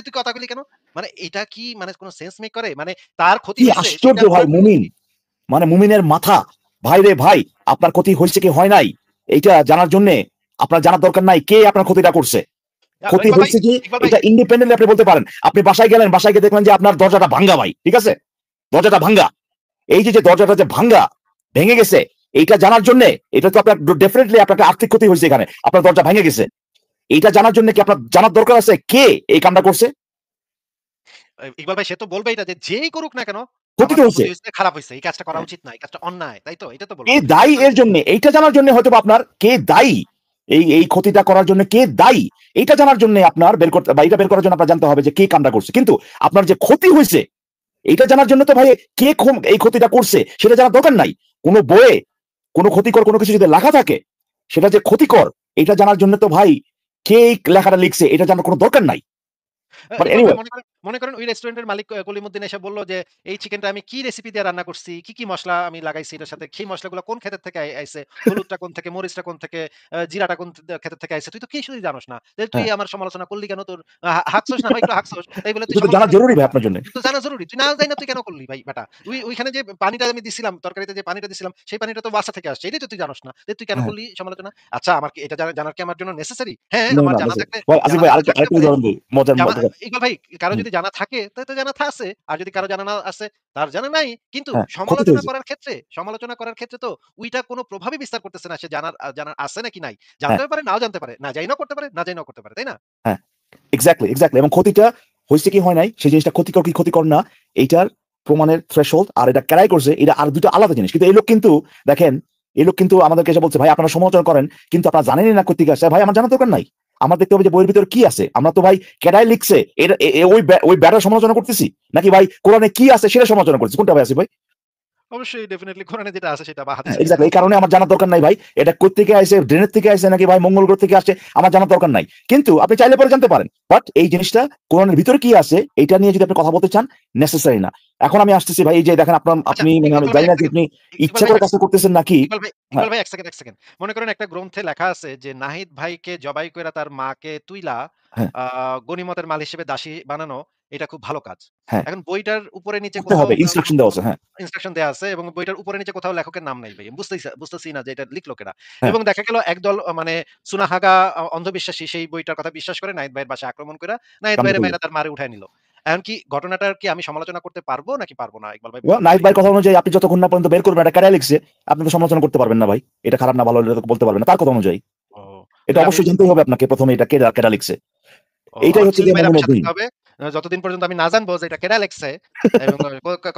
তুই কথা কইলি কেন?" মানে এটা কি মানে কোন সেন্স মেক করে? মানে তার ক্ষতি কি হইছে আশ্চর্য সেটা ভাই বলার জন্য মুমিন, মানে মুমিনের মাথা। ভাই রে ভাই, আপনার ক্ষতি হয়েছে কি হয় নাই এইটা জানার জন্য আপনার জানার দরকার নাই কে আপনার ক্ষতিটা করছে। ক্ষতি ইকবাল ভাই হয়েছে কি ইকবাল ভাই এটা ইন্ডিপেন্ডেন্টলি আপনি বলতে পারেন। আপনি বাসায় গেলেন, বাসায় গিয়ে দেখলেন যে আপনার দরজাটা ভাঙ্গা ভাই, ঠিক আছে, দরজাটা ভাঙ্গা। এই যে যে দরজাটা যে ভাঙ্গা ভেঙে গেছে এইটা জানার জন্য, এটা তো আপনার ডেফিনেটলি আপনার একটা আর্থিক ক্ষতি হয়েছে, এখানে আপনার দরজা ভেঙে গেছে, এইটা জানার জন্য কি আপনার জানার দরকার আছে কে এই কামটা করছে। ইকবাল ভাই সে তো বলবে এটা যে যেই করুক না কেন ক্ষতি আমার তো তো হয়েছে, ক্ষতি হইছে, খারাপ হইছে। এই কাজটা করা উচিত না। এই কাজটা অন্যায়। তাই তো? এটা তো কে বলবে। দায়ী কিন্তু এর জন্য এইটা জানার জন্য হয়তো বা আপনার কে দায়ী এই এই ক্ষতিটা করার জন্য কে দায়ী এইটা জানার জন্য আপনার বের করতে বা এটা বের করার জন্য আপনার জানতে হবে যে কে কামটা করছে। কিন্তু আপনার যে ক্ষতি হয়েছে এইটা জানার জন্য তো ভাই কে এই ক্ষতিটা করছে সেটা জানার দরকার নাই। কোনো বইয়ে কোনো ক্ষতিকর কোনো কিছু যদি লেখা থাকে সেটা যে ক্ষতিকর এটা জানার জন্য তো ভাই কে এই লেখাটা লিখছে এটা জানার কোনো দরকার নাই। বাট ইকবাল ভাই এনিওয়ে, মনে করেন ওই রেস্টুরেন্টের মালিক কলিমুদ্দিন এসে বলল যে এই চিকেনটা আমি কি রেসিপি দিয়ে রান্না করছি, কি মসলা আমি লাগাইছি এটার সাথে, সেই মসলাগুলো কোন ক্ষেতের থেকে আইছে, হলুদটা কোন থেকে, মরিচটা কোন থেকে, জিরাটা কোন ক্ষেতের থেকে আইছে। তুই তো কিছুই জানোস না। তাহলে তুই হ্যাঁ, আমার সমালোচনা করলি কেন? তোর হাকছস না হয় একটু হাকছস। তাই বলে তুই এটা তো জানা সমালোচনা জরুরি করলি ভাই কেন? আপনার জন্য। এটা তো জানা জরুরি। তুই না জানি না তুই কেন করলি ভাই বেটা? ওইখানে যে পানিটা আমি দিছিলাম, তরকারিতে যে পানিটা দিছিলাম, সেই পানিটা তো বাসা থেকে আসছে। এটাই তো তুই জানোস না। তুই কেন হ্যাঁ, করলি সমালোচনা? আচ্ছা আমার কি এটা জানার কি আমার জন্য নেসেসারি? হ্যাঁ, না আমার না জানা listen, থাকলে ভাই আসিফ জানা ভাই থাকলে আরেকটা থাকতে আরেকটা পারে। উদাহরণ দিই মজার জানা মজার। ইকবাল ভাই কারো হুম, যদি জানা থাকে তাহলে তো জানা আছে। আর যদি কারো জানা না আছে তার জানা নাই। কিন্তু হ্যাঁ, ক্ষতি তো হয়েছে। সমালোচনা করার ক্ষেত্রে তো ওইটা কোনো প্রভাবই বিস্তার করতেছে না সে জানার আছে নাকি নাই। হ্যাঁ জানতেও পারে নাও জানতে পারে। না জাইনাও করতে পারে, না জাইনাও করতে পারে। তাই না? হ্যাঁ, এক্স্যাক্টলি এবং ক্ষতিটা হয়েছে কি হয় নাই সেই জিনিসটা ক্ষতিকর কি ক্ষতিকর না এইটার প্রমাণের থ্রেশহোল্ড আর এটা ক্যারাই করছে এটা আর দুটো আলাদা জিনিস। কিন্তু এই লোক কিন্তু দেখেন, এই লোক কিন্তু আমাদেরকে এসে বলছে ভাই আপনারা সমালোচনা করেন কিন্তু আপনারা জানেনই না কোথেকে আসছে। ভাই আমার জানার দরকার নাই, আমার দেখতে হবে যে বইয়ের ভিতরে কি আছে। আমরা তো ভাই কেডাই লিখছে এটা ওই ব্যাটার সমালোচনা করতেছি নাকি ভাই কোরআনে কি আছে সেটা সমালোচনা করতেছি, কোনটা ভাই আছে ভাই। অবশ্যই ডেফিনিটলি কোরআনে যেটা আছে সেটা বা হ্যাঁ হাদিসে যেটা এক্স্যাক্টলি, এই আছে। কারণে আমার জানার দরকার নাই ভাই এটা কোত্থেকে আসে, ড্রেনের থেকে আসে নাকি ভাই মঙ্গল গ্রহ থেকে আসে আমার জানার দরকার নাই। কিন্তু আপনি চাইলে পরে জানতে পারেন, বাট এই জিনিসটা কোরআনের ভিতরে কি আছে এটা নিয়ে যদি আপনি কথা বলতে চান নেসেসারি না। এখন আমি আসতেছি ভাই, এই যে দেখেন আপনার আচ্ছা আপনি মানে আমি ইকবাল ভাই জানি এক না যে সেকেন্ড। আপনি ইকবাল ইচ্ছা ভাই করে কাজটা করতেছেন নাকি। হ্যাঁ ইকবাল ভাই এক সেকেন্ড। মনে করেন একটা গ্রন্থে লেখা আছে যে নাহিদ ভাইকে জবাই কইরা তার মাকে তুইলা হ্যাঁ গনিমতের মাল হিসেবে দাসী বানানো এটা খুব ভালো কাজ। হ্যাঁ, এখন বইটার উপরে নিচে করতে কোথাও হবে, ইনস্ট্রাকশন দেওয়া আছে। হ্যাঁ ইনস্ট্রাকশন দেয়া আছে এবং বইটার উপরে নিচে কোথাও লেখকের নাম নাই ভাই। আমি বুঝতেছি না যে এটা লিখলো কেডা। হ্যাঁ, এবং দেখা গেল একদল মানে সুনাহাগা অন্ধবিশ্বাসী সেই বইটার কথা বিশ্বাস করে নাহিদ ভাইয়ের বাসায় আক্রমণ কইরা নাহিদ কামটা ভাইয়ের করলো। মাইরা তার মারে উঠায় নিল। এখন কি ঘটনাটার কি আমি সমালোচনা করতে পারবো নাকি পারবো না? ইকবাল ভাই এবার বলেন তো নাহিদ প্লিজ। ভাই কথা অনুযায়ী আপনি যতক্ষণ না পর্যন্ত বের করবেন এটা কেডাই লিখছে আপনি তো সমালোচনা করতে পারবেন না ভাই। এটা খারাপ না ভালো এটা তো বলতে পারবেন না তার কথা অনুযায়ী। ও এটা তাহলে আমি অবশ্যই জানতেই হবে আপনাকে প্রথমে এটা কেডা কেডা লিখছে। এইটাই আমার হচ্ছে ছেলে গিয়ে মেয়েরা মূল আমার সাথে দিন। হবে। যতদিন পর্যন্ত আমি না জানবো যে এটা কেডা লেখছে এবং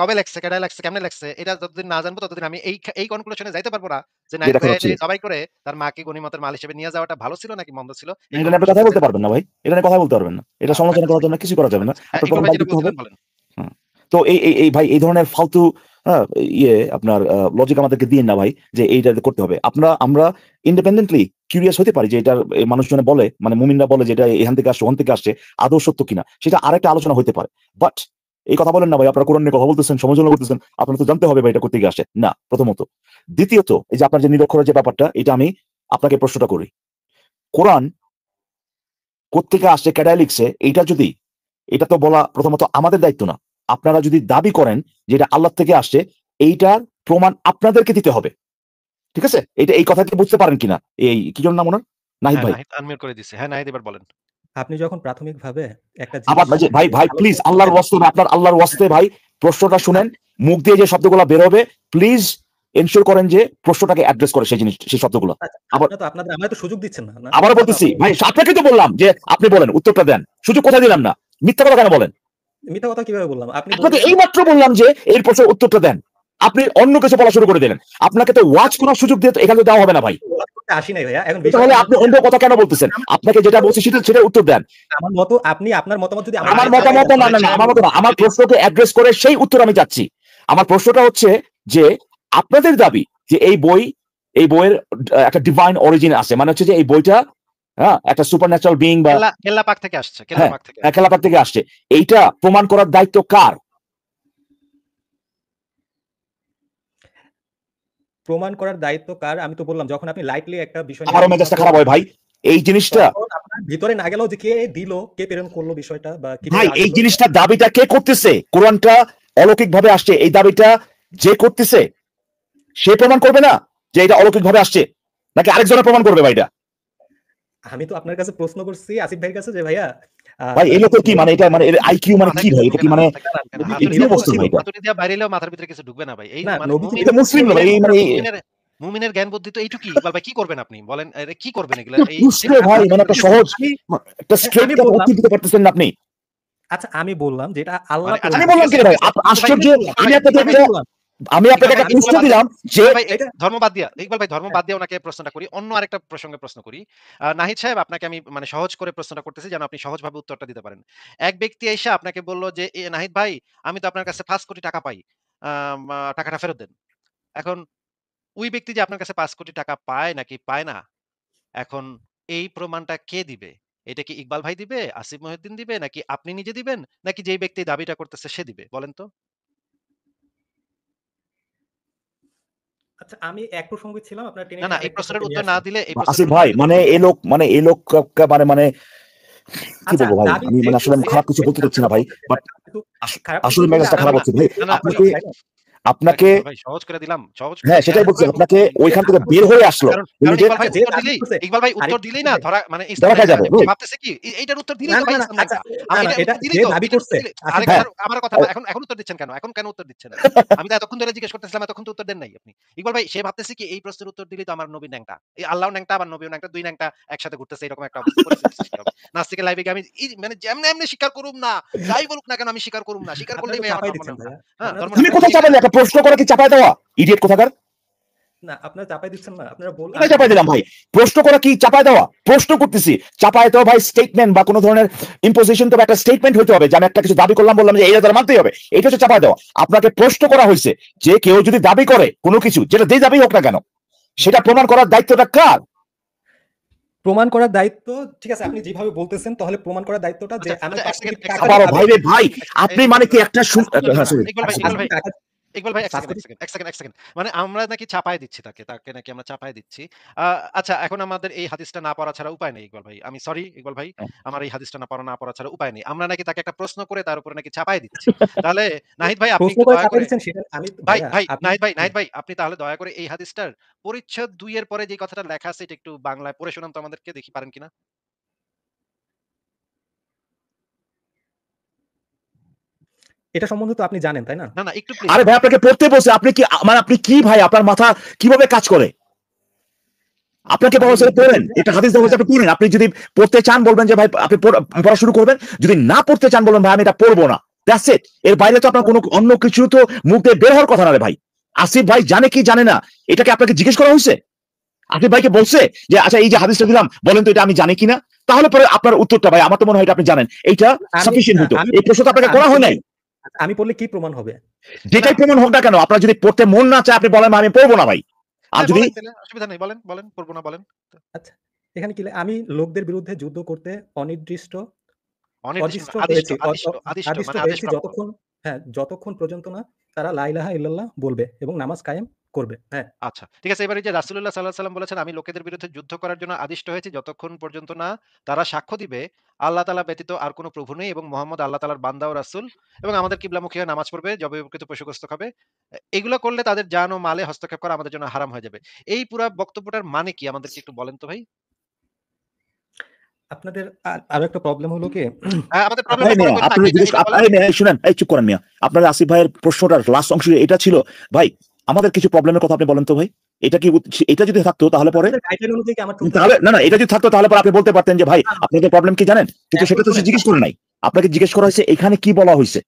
কবে লেখছে, কেডা লেখছে, কেমনে লেখছে এটা যতদিন না জানবো ততদিন আমি এই কনক্লুশন এ যাইতে পারবো না যে নাহিদ যেটা ভাইয়া খারাপ যে ছিল জবাই করে তার মাকে গনিমতের মাল হিসেবে নিয়ে যাওয়াটা ভালো ছিল নাকি মন্দ ছিল এই এটা নিয়ে আপনি কনক্লুশন কথা এ বলতে যাইতে পারবেন না ভাই, এটা নিয়ে কথা বলতে পারবেন না, এটা সমালোচনা করার ফ্যান্টাস্টিক জন্য কিছু করা যাবে না। হ্যাঁ, আপনার ইকবাল প্রথম ভাই দায় যেটা দিতে হবে। বলছিলেন বলেন। হুম। তো এই ভাই এই ধরনের ফালতু হ্যাঁ, ইয়ে আপনার লজিক আমাদেরকে দিন না ভাই যে এইটা করতে হবে। আমরা ইন্ডিপেন্ডেন্টলি কিউরিয়াস হতে পারি যে এটা এই মানুষজনে বলে মানে মুমিনরা বলে যে এটা এখান থেকে আসছে ওখান থেকে আসছে আদৌ সত্য কিনা সেটা আরেকটা আলোচনা হতে পারে। বাট এই কথা বলেন না ভাই আপনারা কোরআন নিয়ে কথা বলতেছেন সমালোচনা করতেছেন আপনারা তো জানতে হবে ভাই এটা কোথেকে আসে না প্রথমত। দ্বিতীয়ত এই যে আপনার যে নিরক্ষরের যে ব্যাপারটা, এটা আমি আপনাকে প্রশ্নটা করি, কোরআন কোত্থেকে আসছে, কেডায় লিখছে, এইটা যদি, এটা তো বলা প্রথমত আমাদের দায়িত্ব না। আপনারা যদি দাবি করেন যে এটা আল্লাহ থেকে আসছে, এইটার প্রমাণ আপনাদেরকে দিতে হবে, ঠিক আছে? এটা এই কথা কি বুঝতে পারেন কিনা? এই কি জন্য নাম ওনার, নাহিদ হ্যাঁ, ভাই। নাহিদ আনমিউট করে দিছে। হ্যাঁ, নাহিদ এবার বলেন। আপনি যখন প্রাথমিকভাবে একটা আবার জিনিস ভাই ভাই প্লিজ আল্লাহর ওয়াস্তে, আপনার আল্লাহর ওয়াস্তে ভাই প্রশ্নটা শুনেন, মুখ দিয়ে যে শব্দগুলো বের হবে প্লিজ এনশিওর করেন যে প্রশ্নটাকে অ্যাড্রেস করে সেই জিনিস, সেই শব্দগুলো। আবার আপনারা তো আপনাদের আমায় তো সুযোগ দিচ্ছেন না, না? আবার বলতেছি ভাই, আপনাকে তো বললাম যে আপনি বলেন, উত্তরটা দেন, সুযোগ কোথায় দিলাম না, মিথ্যা কথা কেন বলেন? মিথ্যা কথা কিভাবে বললাম? আপনি আপনাকে বললেন এই মাত্র বললাম যে এই প্রশ্নের উত্তরটা দেন, আপনি অন্য কিছু বলা শুরু করে দিলেন। আপনাকে তো ওয়াচ করার সুযোগ দিয়ে তো এখানে দেওয়া হবে না ভাই। আসি নাই ভাইয়া, এখন তাহলে আপনি অন্য কথা কেন বলতেছেন? আপনাকে যেটা বলছি সেটা উত্তর দেন। আমার মতো আপনি আপনার মতামত যদি আমার মতামত না, আমার মত না, আমার প্রশ্নকে অ্যাড্রেস করে সেই উত্তর আমি চাচ্ছি। আমার প্রশ্নটা হচ্ছে যে আপনাদের দাবি যে এই বইয়ের একটা ডিভাইন অরিজিন আছে, মানে হচ্ছে যে এই বইটা একটা সুপার ন্যাচারাল বিইং বা কেল্লা পাক থেকে আসছে, হ্যাঁ খেলাপাক থেকে আসছে, এইটা প্রমাণ করার দায়িত্ব কার? প্রমাণ করার দায়িত্ব কার? আমি তো বললাম, যখন আপনি লাইটলি একটা বিষয় আমারও মেজাজটা খারাপ হয় ভাই এই জিনিসটা। আপনার ভিতরে না গেলেও যে কে দিল, কে প্রেরণ করলো বিষয়টা, বা ভাই এই জিনিসটা দাবিটা কে করতেছে? কোরআনটা অলৌকিক ভাবে আসছে, এই দাবিটা যে করতেছে সে প্রমাণ করবে না যে এটা অলৌকিক ভাবে আসছে, নাকি আরেকজনের প্রমাণ করবে ভাই? এটা আমি তো আপনার কাছে প্রশ্ন করছি আসিফ ভাইয়ের কাছে যে ভাইয়া ভাই এই লোকের কি মানে, এটা মানে আইকিউ মানে কি ভাই? এটা কি মানে কি অবস্থা ভাই? এটা হাতুড়ি দিয়ে বাইরেলেও মাথার ভিতরে কিছু ঢুকবে না ভাই। এই মানে এটা মুসলিম না ভাই, এই মানে মুমিনের জ্ঞান বুদ্ধি তো এইটুকুই। ইকবাল ভাই কি করবেন আপনি বলেন? এটা কি করবেন এগুলা? এই ভাই মানে একটা সহজ একটা স্ট্রেট কাট উত্তর দিতে পারতেছেন না আপনি। আচ্ছা আমি বললাম যে এটা আল্লাহ, আমি বললাম কি ভাই আশ্চর্য, আমি আপনাকে একটা প্রশ্ন দিলাম যে ধর্ম বাদ দিয়া, ইকবাল ভাই ধর্ম বাদ দিয়া ওনাকে প্রশ্নটা করি, অন্য আরেকটা প্রসঙ্গে প্রশ্ন করি। নাহিদ সাহেব আপনাকে আমি মানে সহজ করে প্রশ্নটা করতেছি যেন আপনি সহজভাবে উত্তরটা দিতে পারেন। এক ব্যক্তি এসে আপনাকে বলল যে নাহিদ ভাই আমি তো আপনার কাছে 5 কোটি টাকা পাই, টাকাটা ফেরত দেন। এখন ওই ব্যক্তি যে আপনার কাছে 5 কোটি টাকা পায় নাকি পায় না, এখন এই প্রমাণটা কে দিবে? এটা কি ইকবাল ভাই দিবে, আসিফ মহিউদ্দিন দিবে, নাকি আপনি নিজে দিবেন, নাকি যেই ব্যক্তি দাবিটা করতেছে সে দিবে? বলেন তো। আচ্ছা আমি এক প্রসঙ্গে ছিলাম, আপনার টেনে না এই প্রশ্নের উত্তর না দিলে আসিফ ভাই মানে এই লোক মানে কি বলবো ভাই, আমি মানে আসলে খারাপ কিছু বলতে চাচ্ছি না ভাই, বাট আসলে মেজাজটা খারাপ হচ্ছে ভাই। আপনাকে সহজ করে দিলাম, সহজ। হ্যাঁ সেটাই বলছি, আপনাকে ওইখান থেকে বের হয়ে আসলো। ইকবাল ভাই উত্তর দিলেই না ধরা মানে যাবে ভাবতেছে কি এইটার উত্তর দিলেই তো ভাই ইসলাম না। এটা যে দাবি করছে আমার কথা এখন উত্তর দিচ্ছেন কেন? এখন কেন উত্তর দিচ্ছেন? আমি তো এতক্ষণ ধরে জিজ্ঞেস করতেছিলাম, এতক্ষণ তো উত্তর দেন নাই আপনি। ইকবাল ভাই সে ভাবতেছে কি এই প্রশ্নের উত্তর দিলেই তো আমার নবী ন্যাংটা, এই আল্লাহও ন্যাংটা আবার নবীও ন্যাংটা, দুই ন্যাংটা একসাথে ঘুরতেছে, এরকম একটা অবস্থা পরিস্থিতি সৃষ্টি হবে। নাস্তিকের লাইভে আমি মানে যেমনে এমনি স্বীকার করুম না, যাই বলুক না কেন আমি স্বীকার করুম না, স্বীকার করলেই ভাই আমার ধর্ম না। হ্যাঁ তুমি কোথায় চাপাইলে? একটা প্রশ্ন করে কি চাপাই দেওয়া? ইডিয়েট কোথাকার। না আপনারা চাপাই দিচ্ছেন না, আপনারা বলুন। চাপাই দিলাম ভাই, প্রশ্ন করা কি চাপাই দেওয়া? প্রশ্ন করতেছি, চাপাই দেওয়া ভাই স্টেটমেন্ট বা কোনো ধরনের ইম্পোজিশন তো একটা স্টেটমেন্ট হতে হবে যে আমি একটা কিছু দাবি করলাম, বললাম যে এইটা তার মানতেই হবে, এটা হচ্ছে চাপাই দেওয়া। আপনাকে প্রশ্ন করা হয়েছে যে কেউ যদি দাবি করে কোনো কিছু, যেটা যে দাবি হোক না কেন, সেটা প্রমাণ করার দায়িত্বটা কার? প্রমাণ করার দায়িত্ব, ঠিক আছে আপনি যেভাবে বলতেছেন, তাহলে প্রমাণ করার দায়িত্বটা যে আমি ভাই রে ভাই আপনি মানে কি একটা ইকবাল ভাই এক সেকেন্ড মানে আমরা নাকি চাপায় দিচ্ছি তাকে নাকি আমরা চাপায় দিচ্ছি। আচ্ছা এখন আমাদের এই হাদিসটা না পড়া ছাড়া উপায় নেই ইকবাল ভাই, আমি সরি ইকবাল ভাই, আমার এই হাদিসটা না পড়া ছাড়া উপায় নেই। আমরা নাকি তাকে একটা প্রশ্ন করে তার উপরে নাকি চাপায় দিচ্ছি। তাহলে নাহিদ ভাই আপনি দয়া করে নাহিদ ভাই আপনি তাহলে দয়া করে এই হাদিসটার পরিচ্ছেদ 2 এর পরে যে কথাটা লেখা আছে এটা একটু বাংলায় পড়ে শোনান তো আমাদেরকে, দেখি পারেন কিনা। এটা সম্বন্ধে তো আপনি জানেন তাই না? না একটু প্লিজ। আরে ভাই আপনাকে পড়তে বলছে, আপনি কি মানে আপনি কি ভাই, আপনার মাথা কিভাবে কাজ করে? আপনাকে পড়েন, এটা হাদিস দেওয়া হচ্ছে, আপনি পড়েন। আপনি যদি পড়তে চান বলবেন যে ভাই আপনি পড়া শুরু করবেন, যদি না পড়তে চান বলবেন ভাই আমি এটা পড়বো না, দ্যাটস ইট। এর বাইরে তো আপনার কোনো অন্য কিছু তো মুখ দিয়ে বের হওয়ার কথা না রে ভাই। আসিফ ভাই জানে কি জানে না এটাকে আপনাকে জিজ্ঞেস করা হয়েছে? আসিফ ভাইকে বলছে যে আচ্ছা এই যে হাদিসটা দিলাম বলেন তো এটা আমি জানি কিনা, তাহলে পরে আপনার উত্তরটা ভাই আমার তো মনে হয় এটা আপনি জানেন, এইটা সাফিসিয়েন্ট হতো। এই প্রশ্নটা আপনাকে করা হয় নাই। আমি পড়লে কি প্রমাণ হবে? যেটাই প্রমাণ হোক না কেন, আপনার যদি পড়তে মন না চায় আপনি বলেন আমি পড়বো না ভাই। আর যদি অসুবিধা নেই বলেন পড়বো না বলেন। আচ্ছা এখানে কি আমি লোকদের বিরুদ্ধে যুদ্ধ করতে অনির্দিষ্ট যতক্ষণ পর্যন্ত না তারা লা ইলাহা ইল্লাল্লাহ বলবে এবং নামাজ কায়েম করবে। হ্যাঁ। আচ্ছা। ঠিক আছে, এবারে যে রাসূলুল্লাহ সাল্লাল্লাহু আলাইহি সাল্লাম বলেছেন, "আমি লোকেদের বিরুদ্ধে যুদ্ধ করার জন্য আদিষ্ট হয়েছি যতক্ষণ পর্যন্ত না তারা সাক্ষ্য দিবে আল্লাহ তাআলা ব্যতীত আর কোন প্রভু নেই এবং মুহাম্মদ আল্লাহ তাআলার বান্দা ও রাসূল এবং আমাদের কিবলামুখী হয়ে নামাজ পড়বে, জবাইকৃত পশুগ্রস্ত খাবে। এগুলো করলে তাদের জান ও মালে হস্তক্ষেপ করা আমাদের জন্য হারাম হয়ে যাবে।" এই পুরা বক্তব্যটার মানে কি আমাদেরকে একটু বলেন তো ভাই? আপনাদের আরো একটা প্রবলেম হলো কি আমাদের ভাই প্রবলেমটা পরে মিয়া, বলবেন, আপনি আগে জিজ্ঞেস এটা বলেন। শুনেন, এই চুপ করেন মিয়া। আপনার আসিফ ভাইয়ের প্রশ্নটার লাস্ট অংশ এটা ছিল। ভাই, আমাদের কিছু প্রবলেমের কথা আপনি বলেন তো ভাই। এটা কি এটা যদি থাকতো তাহলে পরে আপনাদের গাইডলাইন অনুযায়ী কি আমার চলতে তাহলে হবে? না, এটা যদি থাকতো তাহলে পরে আপনি বলতে পারতেন যে ভাই না, না, আপনাদের প্রবলেম কি জানেন, কিন্তু এখন সেটা তো সে শুনেন। জিজ্ঞেস করে নাই। আপনাকে জিজ্ঞেস করা হয়েছে এখানে কি বলা হয়েছে।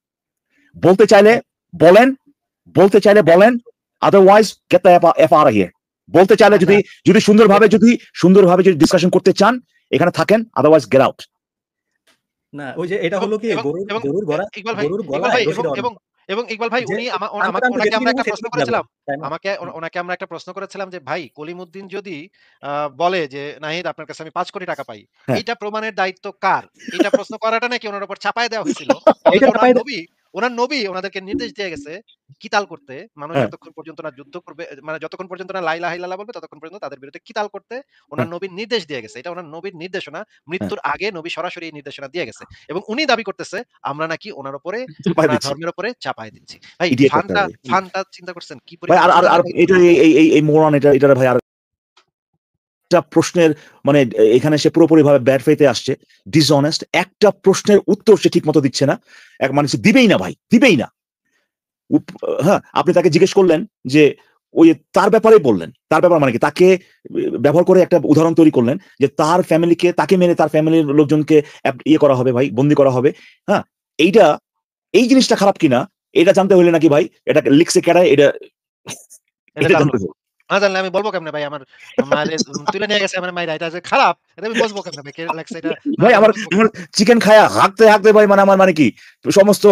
বলতে চাইলে বলেন, বলতে চাইলে বলেন, otherwise get the F R here. বলতে চাইলে না, যদি যদি সুন্দরভাবে যদি ডিসকাশন করতে চান এখানে থাকেন, আদারওয়াইজ গেট আউট। না, ওই যে এটা এবং হলো কি এবং এবং গরুর ইকবাল ভাই, গরুর ইকবাল গলায় ভাই রশি এবং দেওয়া এবং লাগবে। এবং ইকবাল ভাই যে উনি টানতে আমাকে টানতে ওনাকে যেদিকে আমরা নিব একটা প্রশ্ন সেদিকে যাবে। করেছিলাম। তাই না? ওনাকে আমরা একটা প্রশ্ন করেছিলাম যে ভাই কলিমুদ্দিন যদি বলে যে নাহিদ আপনার কাছে আমি ৫ কোটি টাকা পাই, হ্যাঁ, এইটা প্রমাণের দায়িত্ব কার? এইটা প্রশ্ন করাটা নাকি ওনার উপর চাপায় দেওয়া হয়েছিল। অথচ এইটা চাপাই দেন। ওনার নবী ওনাদেরকে নির্দেশ দিয়ে গেছে কিতাল করতে। মানুষ হ্যাঁ, যতক্ষণ পর্যন্ত না যুদ্ধ করবে, মানে যতক্ষণ পর্যন্ত না লা ইলাহা ইল্লাল্লাহ বলবে ততক্ষণ পর্যন্ত তাদের বিরুদ্ধে কিতাল করতে ওনার হ্যাঁ, নবীর নির্দেশ দিয়ে গেছে। এটা ওনার নবীর নির্দেশনা। হ্যাঁ, মৃত্যুর আগে নবী সরাসরি এই নির্দেশনা দিয়ে গেছে। এবং উনি দাবি করতেছে আমরা নাকি ওনার উপরে, চাপায় ওনার দিচ্ছি। ধর্মের উপরে চাপায় দিচ্ছি। ভাই ইডিয়েট একটা ফানটা ভাই। ফানটা চিন্তা করছেন কি ভাই পরিমাণ আর আর উজাড় আর ভাই এটা ফানটা? এই মোরান এটা ভাই আর একটা প্রশ্নের মানে এখানে সে পুরোপুরি ভাবে ব্যাড ফেইথে আসছে, ডিসঅনেস্ট। একটা প্রশ্নের উত্তর সে ঠিক মতো দিচ্ছে না। এক মানে সে দিবেই না ভাই, দিবেই না। হ্যাঁ, আপনি তাকে জিজ্ঞেস করলেন যে ওই তার ব্যাপারে বললেন, তার ব্যাপার মানে কি তাকে ব্যবহার করে একটা উদাহরণ তৈরি করলেন যে তার ফ্যামিলিকে, তাকে মেনে তার ফ্যামিলির লোকজনকে ইয়ে করা হবে ভাই, বন্দি করা হবে। হ্যাঁ, এইটা এই জিনিসটা খারাপ কিনা এটা জানতে হলে নাকি ভাই এটা লিখছে কেডায় এটা এটা এটা জানা জানতে লাগবে। হবে। না জানলে আমি বলব কেমনে ভাই? আমার মায়েরে তুলে নিয়ে গেছে আমার মাইরা, এটা যে খারাপ এটা আমি বুঝবো কেমনে ভাই? কে লেখছে এটা না ভাই জানলে আমার বুঝবো আমার কেমনে? চিকেন খায়া হাঁকতে ভাই মানে আমার মানে কি সমস্ত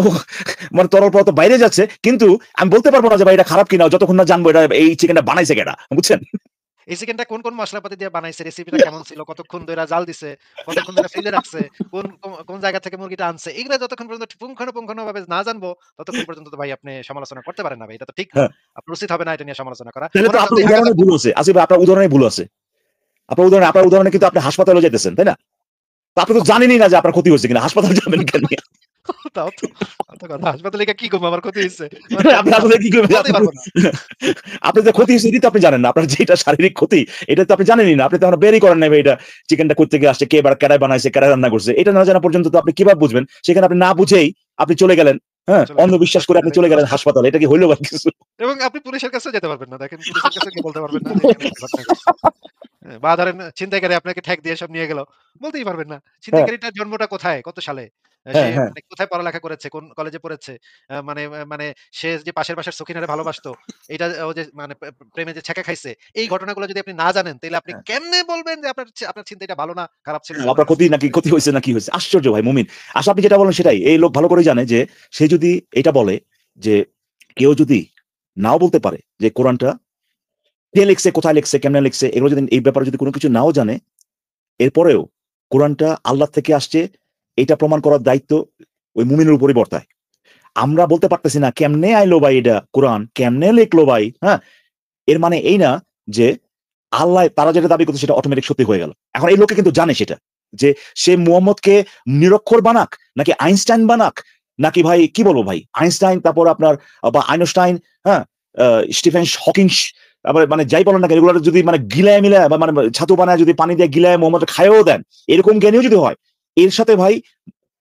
মানে তরল পদার্থ বাইরে যাচ্ছে, কিন্তু আমি বলতে পারবো না যে ভাই এটা খারাপ কিনা যতক্ষণ না জানবো এটা এই চিকেনটা বানাইছে কেডা, বুঝছেন? এই চিকেনটা কোন মশলাপাতি দিয়ে বানাইছে? রেসিপিটা কেমন ছিল? কতক্ষণ ধইরা জাল দিছে? কতক্ষণ ধইরা ফ্রিজে রাখছে? কোন জায়গা থেকে মুরগিটা আনছে? এগুলা যতক্ষণ পর্যন্ত পুঙ্খানুপুঙ্খানুভাবে না জানবো, ততক্ষণ পর্যন্ত তো ভাই আপনি সমালোচনা করতে পারেন না ভাই। এটা তো ঠিক না। হ্যাঁ, আপনার উচিত হবে না এটা নিয়ে সমালোচনা করা। তাহলে তো ওনার আপনার কথা উদাহরণে ভুল আছে। আসিফ ভাই আপনার উদাহরণে ভুল আছে। আপনার উদাহরণে কিন্তু আপনি হাসপাতালে যেতেছেন, তাই না? তো আপনি তো জানেনই না যে আপনার ক্ষতি হয়েছে কিনা, হাসপাতালে যাবেন কেন? তাও তো কথা। হাসপাতালে গিয়ে কি করব? আমার ক্ষতি হইছে। আপনি আসলে কি করবেন? বলতেই পারব না। আপনার যে ক্ষতি হয়েছে এটি তো আপনি জানেন না। আপনার যেটা শারীরিক ক্ষতি এটা তো আপনি জানেনই না। আপনি তো এখনো বেরই করেন নাই ভাই এটা চিকেনটা করতে গিয়ে আসছে, কে কেডায় বানাইছে, কেডায় রান্না করছে। এটা না জানা পর্যন্ত তো আপনি কিভাবে বুঝবেন? সেখানে আপনি না বুঝেই আপনি চলে গেলেন, হ্যাঁ? চলে গেলাম অন্ধবিশ্বাস করে আপনি হাসপাতালে। চলে গেলেন হাসপাতালে। এটা কি হইল বা কিছু? এবং আপনি পুলিশের কাছেও যেতে পারবেন না। দেখেন পুলিশের কাছে গিয়ে বলতে পারবেন না যে এখানে একটা ঘটনা ঘটছে। হ্যাঁ, বা ধরেন ছিনতাইকারী আপনাকে ঠ্যাক দিয়ে সব নিয়ে গেল। বলতেই পারবেন না। হ্যাঁ, ছিনতাইকারীটার জন্মটা কোথায়? কত সালে? সে হ্যাঁ, হ্যাঁ, মানে কোথায় পড়ালেখা করেছে? কোন কলেজে পড়েছে? মানে সে যে পাশের বাসার সখিনারে ভালোবাসতো, এইটা ও যে মানে প্রেমে যে ছ্যাঁকা খাইছে, এই ঘটনাগুলো যদি আপনি না জানেন, তাইলে আপনি হ্যাঁ। কেমনে বলবেন যে আপনার ছিনতাইটা ভালো না, খারাপ ছিল? আপনার ক্ষতি হয়েছে না কি হয়েছে? আশ্চর্য ভাই মুমিন। আসলে আপনি যেটা বলেন সেটাই। এই লোক ভালো করেই জানে যে সে যদি এটা বলে যে কেউ যদি নাও বলতে পারে যে কোরআনটা কে লিখছে, কোথায় লিখছে, কেমনে লিখছে, এগুলো যদি এই ব্যাপারে যদি কোনো কিছু নাও জানে, এরপরেও কোরআনটা আল্লাহ থেকে আসছে এটা প্রমাণ করার দায়িত্ব ওই মুমিনের উপরই বর্তায়। আমরা বলতে পারতেছি না কেমনে আইলো ভাই এটা কোরআন, কেমনে লিখলো ভাই, হ্যাঁ? এর মানে এই না যে আল্লাহ তারা যেটা দাবি করছে সেটা অটোমেটিক সত্যি হয়ে গেল। এখন এই লোকে কিন্তু জানে সেটা যে সে মুহাম্মদকে নিরক্ষর বানাক নাকি আইনস্টাইন বানাক নাকি ভাই কি বলবো ভাই আইনস্টাইন, তারপর আপনার বা আইনস্টাইন, হ্যাঁ, স্টিফেন হকিং, আবার মানে যাই বলেন না কেন এগুলো যদি মানে গিলায় মিলায় বা মানে ছাতু বানায় যদি পানি দিয়ে গিলায় মোহাম্মদ খায়ও দেন, এরকম জ্ঞানীও যদি হয়, এর সাথে ভাই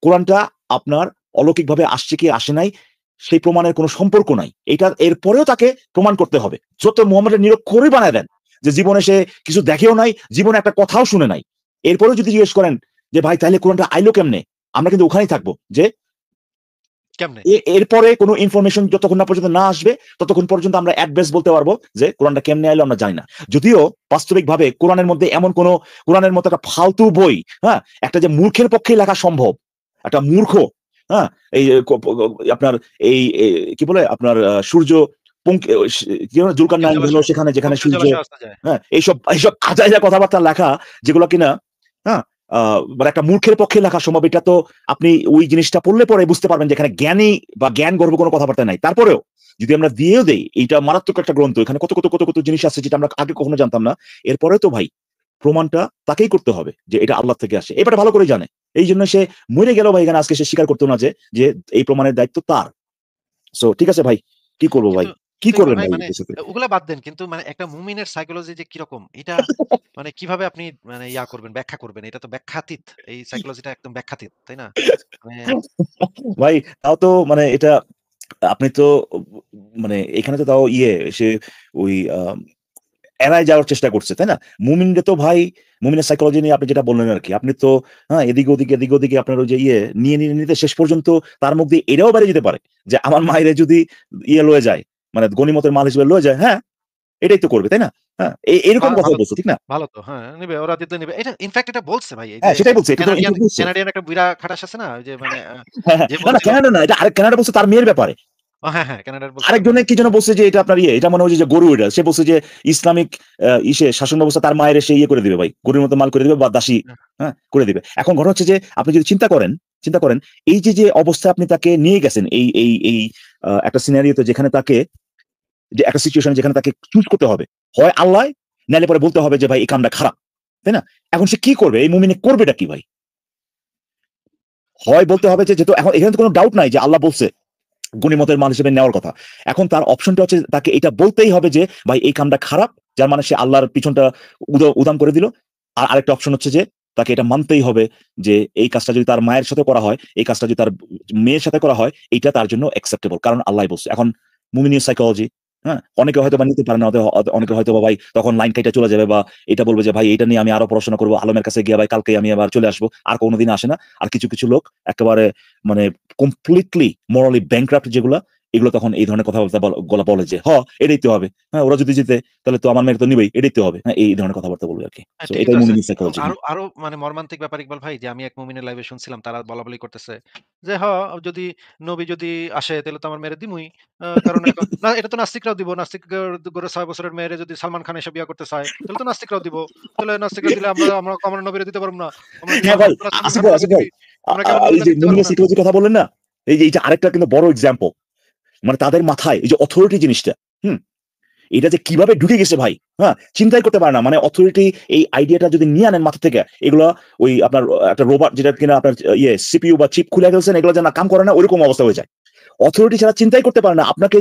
কোরআনটা আপনার অলৌকিকভাবে আসছে কি আসে নাই সেই প্রমাণের কোনো সম্পর্ক নাই। এটা এরপরেও তাকে প্রমাণ করতে হবে। যত মুহাম্মদের নিরক্ষরই বানায় দেন যে জীবনে সে কিছু দেখেও নাই, জীবনে একটা কথাও শুনে নাই, এরপরেও যদি জিজ্ঞেস করেন যে ভাই তাইলে কোরআনটা আইলো কেমনে, আমরা কিন্তু ওখানেই থাকবো যে কেমনে? এরপরে কোনো ইনফরমেশন যতক্ষণ না পর্যন্ত না আসবে ততক্ষণ পর্যন্ত আমরা অ্যাট বেস্ট বলতে পারবো যে কোরআনটা কেমনে আইলো আমরা জানি না। যদিও বাস্তবিকভাবে কোরআনের মধ্যে এমন কোন কোরআনের মতো একটা ফালতু বই, হ্যাঁ, একটা যে মূর্খের পক্ষে লেখা সম্ভব, একটা মূর্খ, হ্যাঁ, এই আপনার এই কি বলে আপনার সূর্য জুলকার নাইন হলো সেখানে যেখানে পঙ্কিল সূর্য, জলাশয় আসতে যায়। হ্যাঁ, এইসব এইসব আজাইরা কথাবার্তা লেখা যেগুলো কিনা, হ্যাঁ, মানে একটা মূর্খের পক্ষে লেখা সম্ভব। এটা তো আপনি ওই জিনিসটা পড়লে পরে বুঝতে পারবেন যে এখানে জ্ঞানী বা জ্ঞান গর্ব কোনো কথাবার্তা নাই। তারপরেও যদি আমরা দিয়েও দেই, এইটা মারাত্মক একটা গ্রন্থ, এখানে কত কত কত কত জিনিস আছে যেটা আমরা আগে কখনো জানতাম না, এরপরে তো ভাই প্রমাণটা তাকেই করতে হবে যে এটা আল্লাহ থেকে আসে, এবারে ভালো করে জানে। এই জন্য সে মরে গেল ভাই, এখানে আজকে সে স্বীকার করতো না যে যে এই প্রমাণের দায়িত্ব তার। সো ঠিক আছে ভাই, কি করবো ভাই, কিন্তু কি ইকবাল করবেন ভাই ভাই মানে এটার সাথে? ওগুলা বাদ দেন। কিন্তু মানে একটা মুমিনের সাইকোলজি যে কিরকম এটা মানে কিভাবে আপনি মানে ইয়া করবেন, ব্যাখ্যা করবেন? এটা তো ব্যাখ্যাতীত। এই সাইকোলজিটা একদম ব্যাখ্যাতীত, তাই না? মানে ভাই তাও তো মানে এটা আপনি তো মানে এখানে তো তাও সে ওই এড়ায় যাওয়ার চেষ্টা করছে, তাই না? মুমিনরা তো ভাই, মুমিনের সাইকোলজি নিয়ে আপনি যেটা বললেন আরকি। আপনি তো হ্যাঁ, এদিকে ওদিকে, এদিকে ওদিকে আপনার ওই যে নিতে শেষ পর্যন্ত তার মধ্যে এটাও বেড়ে যেতে পারে যে আমার মাইরে যদি লয়ে যায়, মানে গনিমতের মাল হিসেবে লয়ে যায়, হ্যাঁ, এটাই তো করবে, তাই না? হ্যাঁ, এরকম কথা ভালো তো, বলছে, ঠিক না? ভালো তো। হ্যাঁ, নিবে ওরা দিতে নিবে। এটা ইনফেক্ট এটা বলছে ভাই। এই যে হ্যাঁ, সেটাই বলছে। এটা তো কানাডিয়ান বলছে। কানাডিয়ান একটা বুইড়া খাটাস আছে না? ওই যে মানে হ্যাঁ, হ্যাঁ। যে না, না, বলছিল কানাডা না, এটা আরেক কানাডা বলছে তার মেয়ের ব্যাপারে। হ্যাঁ, হ্যাঁ, কানাডার বলছিল না? আরেকজনে কি যেন বলছে যে এটা আপনার এটা মনে হয় যে গরু, এটা সে বলছে যে ইসলামিক শাসন ব্যবস্থা তার মায়ের সে করে দিবে ভাই, গরুর মতো মাল করে দিবে বা দাসী, হ্যাঁ, হ্যাঁ, করে দিবে। এখন ঘটনা হচ্ছে যে আপনি যদি চিন্তা করেন এই যে অবস্থায় আপনি তাকে নিয়ে গেছেন, এই একটা সিনারিওতে যেখানে তাকে, যে একটা সিচুয়েশন যেখানে তাকে চুজ করতে হবে, হয় আল্লাহ, নাইলে পরে বলতে হবে যে ভাই এই কামটা খারাপ, তাই না? এখন সে কি করবে, এই মুমিনে করবেটা কি ভাই? হয় বলতে হবে যে যেহেতু এখন এখানে তো কোনো ডাউট নাই যে আল্লাহ বলছে গনিমতের মাল হিসেবে নেওয়ার কথা। এখন তার অপশনটা হচ্ছে তাকে এটা বলতেই হবে যে ভাই এই কামটা খারাপ, যার মানে সে আল্লাহর পিছনটা উদাম করে দিল। আর আরেকটা অপশন হচ্ছে যে তাকে এটা মানতেই হবে যে এই কাজটা যদি তার মায়ের সাথে করা হয়, এই কাজটা যদি তার মেয়ের সাথে করা হয়, এটা তার জন্য অ্যাকসেপ্টেবল, কারণ আল্লাহ বলছে। এখন মুমিনীয় সাইকোলজি, হ্যাঁ, অনেকে হয়তো বা নিতে পারে না, অনেকে হয়তো বা ভাই তখন লাইন কেটে চলে যাবে, বা এটা বলবে যে ভাই এটা নিয়ে আমি আরো পড়াশোনা করবো, আলমের কাছে গিয়ে ভাই কালকে আমি আবার চলে আসবো, আর কোনোদিন আসে না। আর কিছু কিছু লোক একেবারে মানে কমপ্লিটলি মোরালি ব্যাংক্রাফট যেগুলা, এগুলো তখন এই ধরনের কথাবার্তা গলা বলে যে এটাই তো হবে, হ্যাঁ, ওরা যদি জিতে তাহলে তো আমার মেয়ের তো নিবেই, এটাই তো হবে, হ্যাঁ, এই ধরনের কথাবার্তা বলবে আর কি। হ্যাঁ, সো ঠিকই তো এটাই আছে। মুমিনীয় এবং সাইকোলজি। আরো আরো মানে মর্মান্তিক ব্যাপার ইকবাল ভাই যে আমি এক মুমিনের লাইভে শুনছিলাম তারা বলাবলি করতেছে যে যদি নবী যদি আসে তাহলে তো আমার মেয়েরে দিমুই। কারণ এখন না এটা তো নাস্তিকরাও দিব। নাস্তিকদের গড়ে ৬ বছরের মেয়েরে যদি সালমান খান এসে বিয়ে করতে চায় তাহলে তো নাস্তিকরাও দিব। তাহলে নাস্তিকরা দিলে আমরা আমরা আমার নবীরে দিতে পারব না। আমরা কি হ্যাঁ সালমান ভাই, তোরা সালমান আসিফ খানের ভাই, লগে আসিফ ভাই, দিবি? আমরা কি আমার এই নবীর যে লগে দিতে পারব মুমিনীয় না? সাইকোলজির কথা বললেন না, এই যে এইটা আরেকটা কিন্তু বড় এক্সাম্পল, মানে তাদের মাথায় এই যে অথরিটি জিনিসটা, হুম, এটা যে কিভাবে ঢুকে গেছে ভাই, হ্যাঁ, চিন্তাই করতে পারে না। মানে অথরিটি এই আইডিয়াটা যদি নিয়ে আনেন মাথা থেকে, এগুলো ওই আপনার একটা রোবট যেটা কিনা আপনার সিপিইউ বা চিপ খুলে ফেলছেন, এগুলো যেন কাম করে না, ওইরকম অবস্থা হয়ে যায়। অথরিটি ছাড়া চিন্তাই করতে পারে না। আপনাকে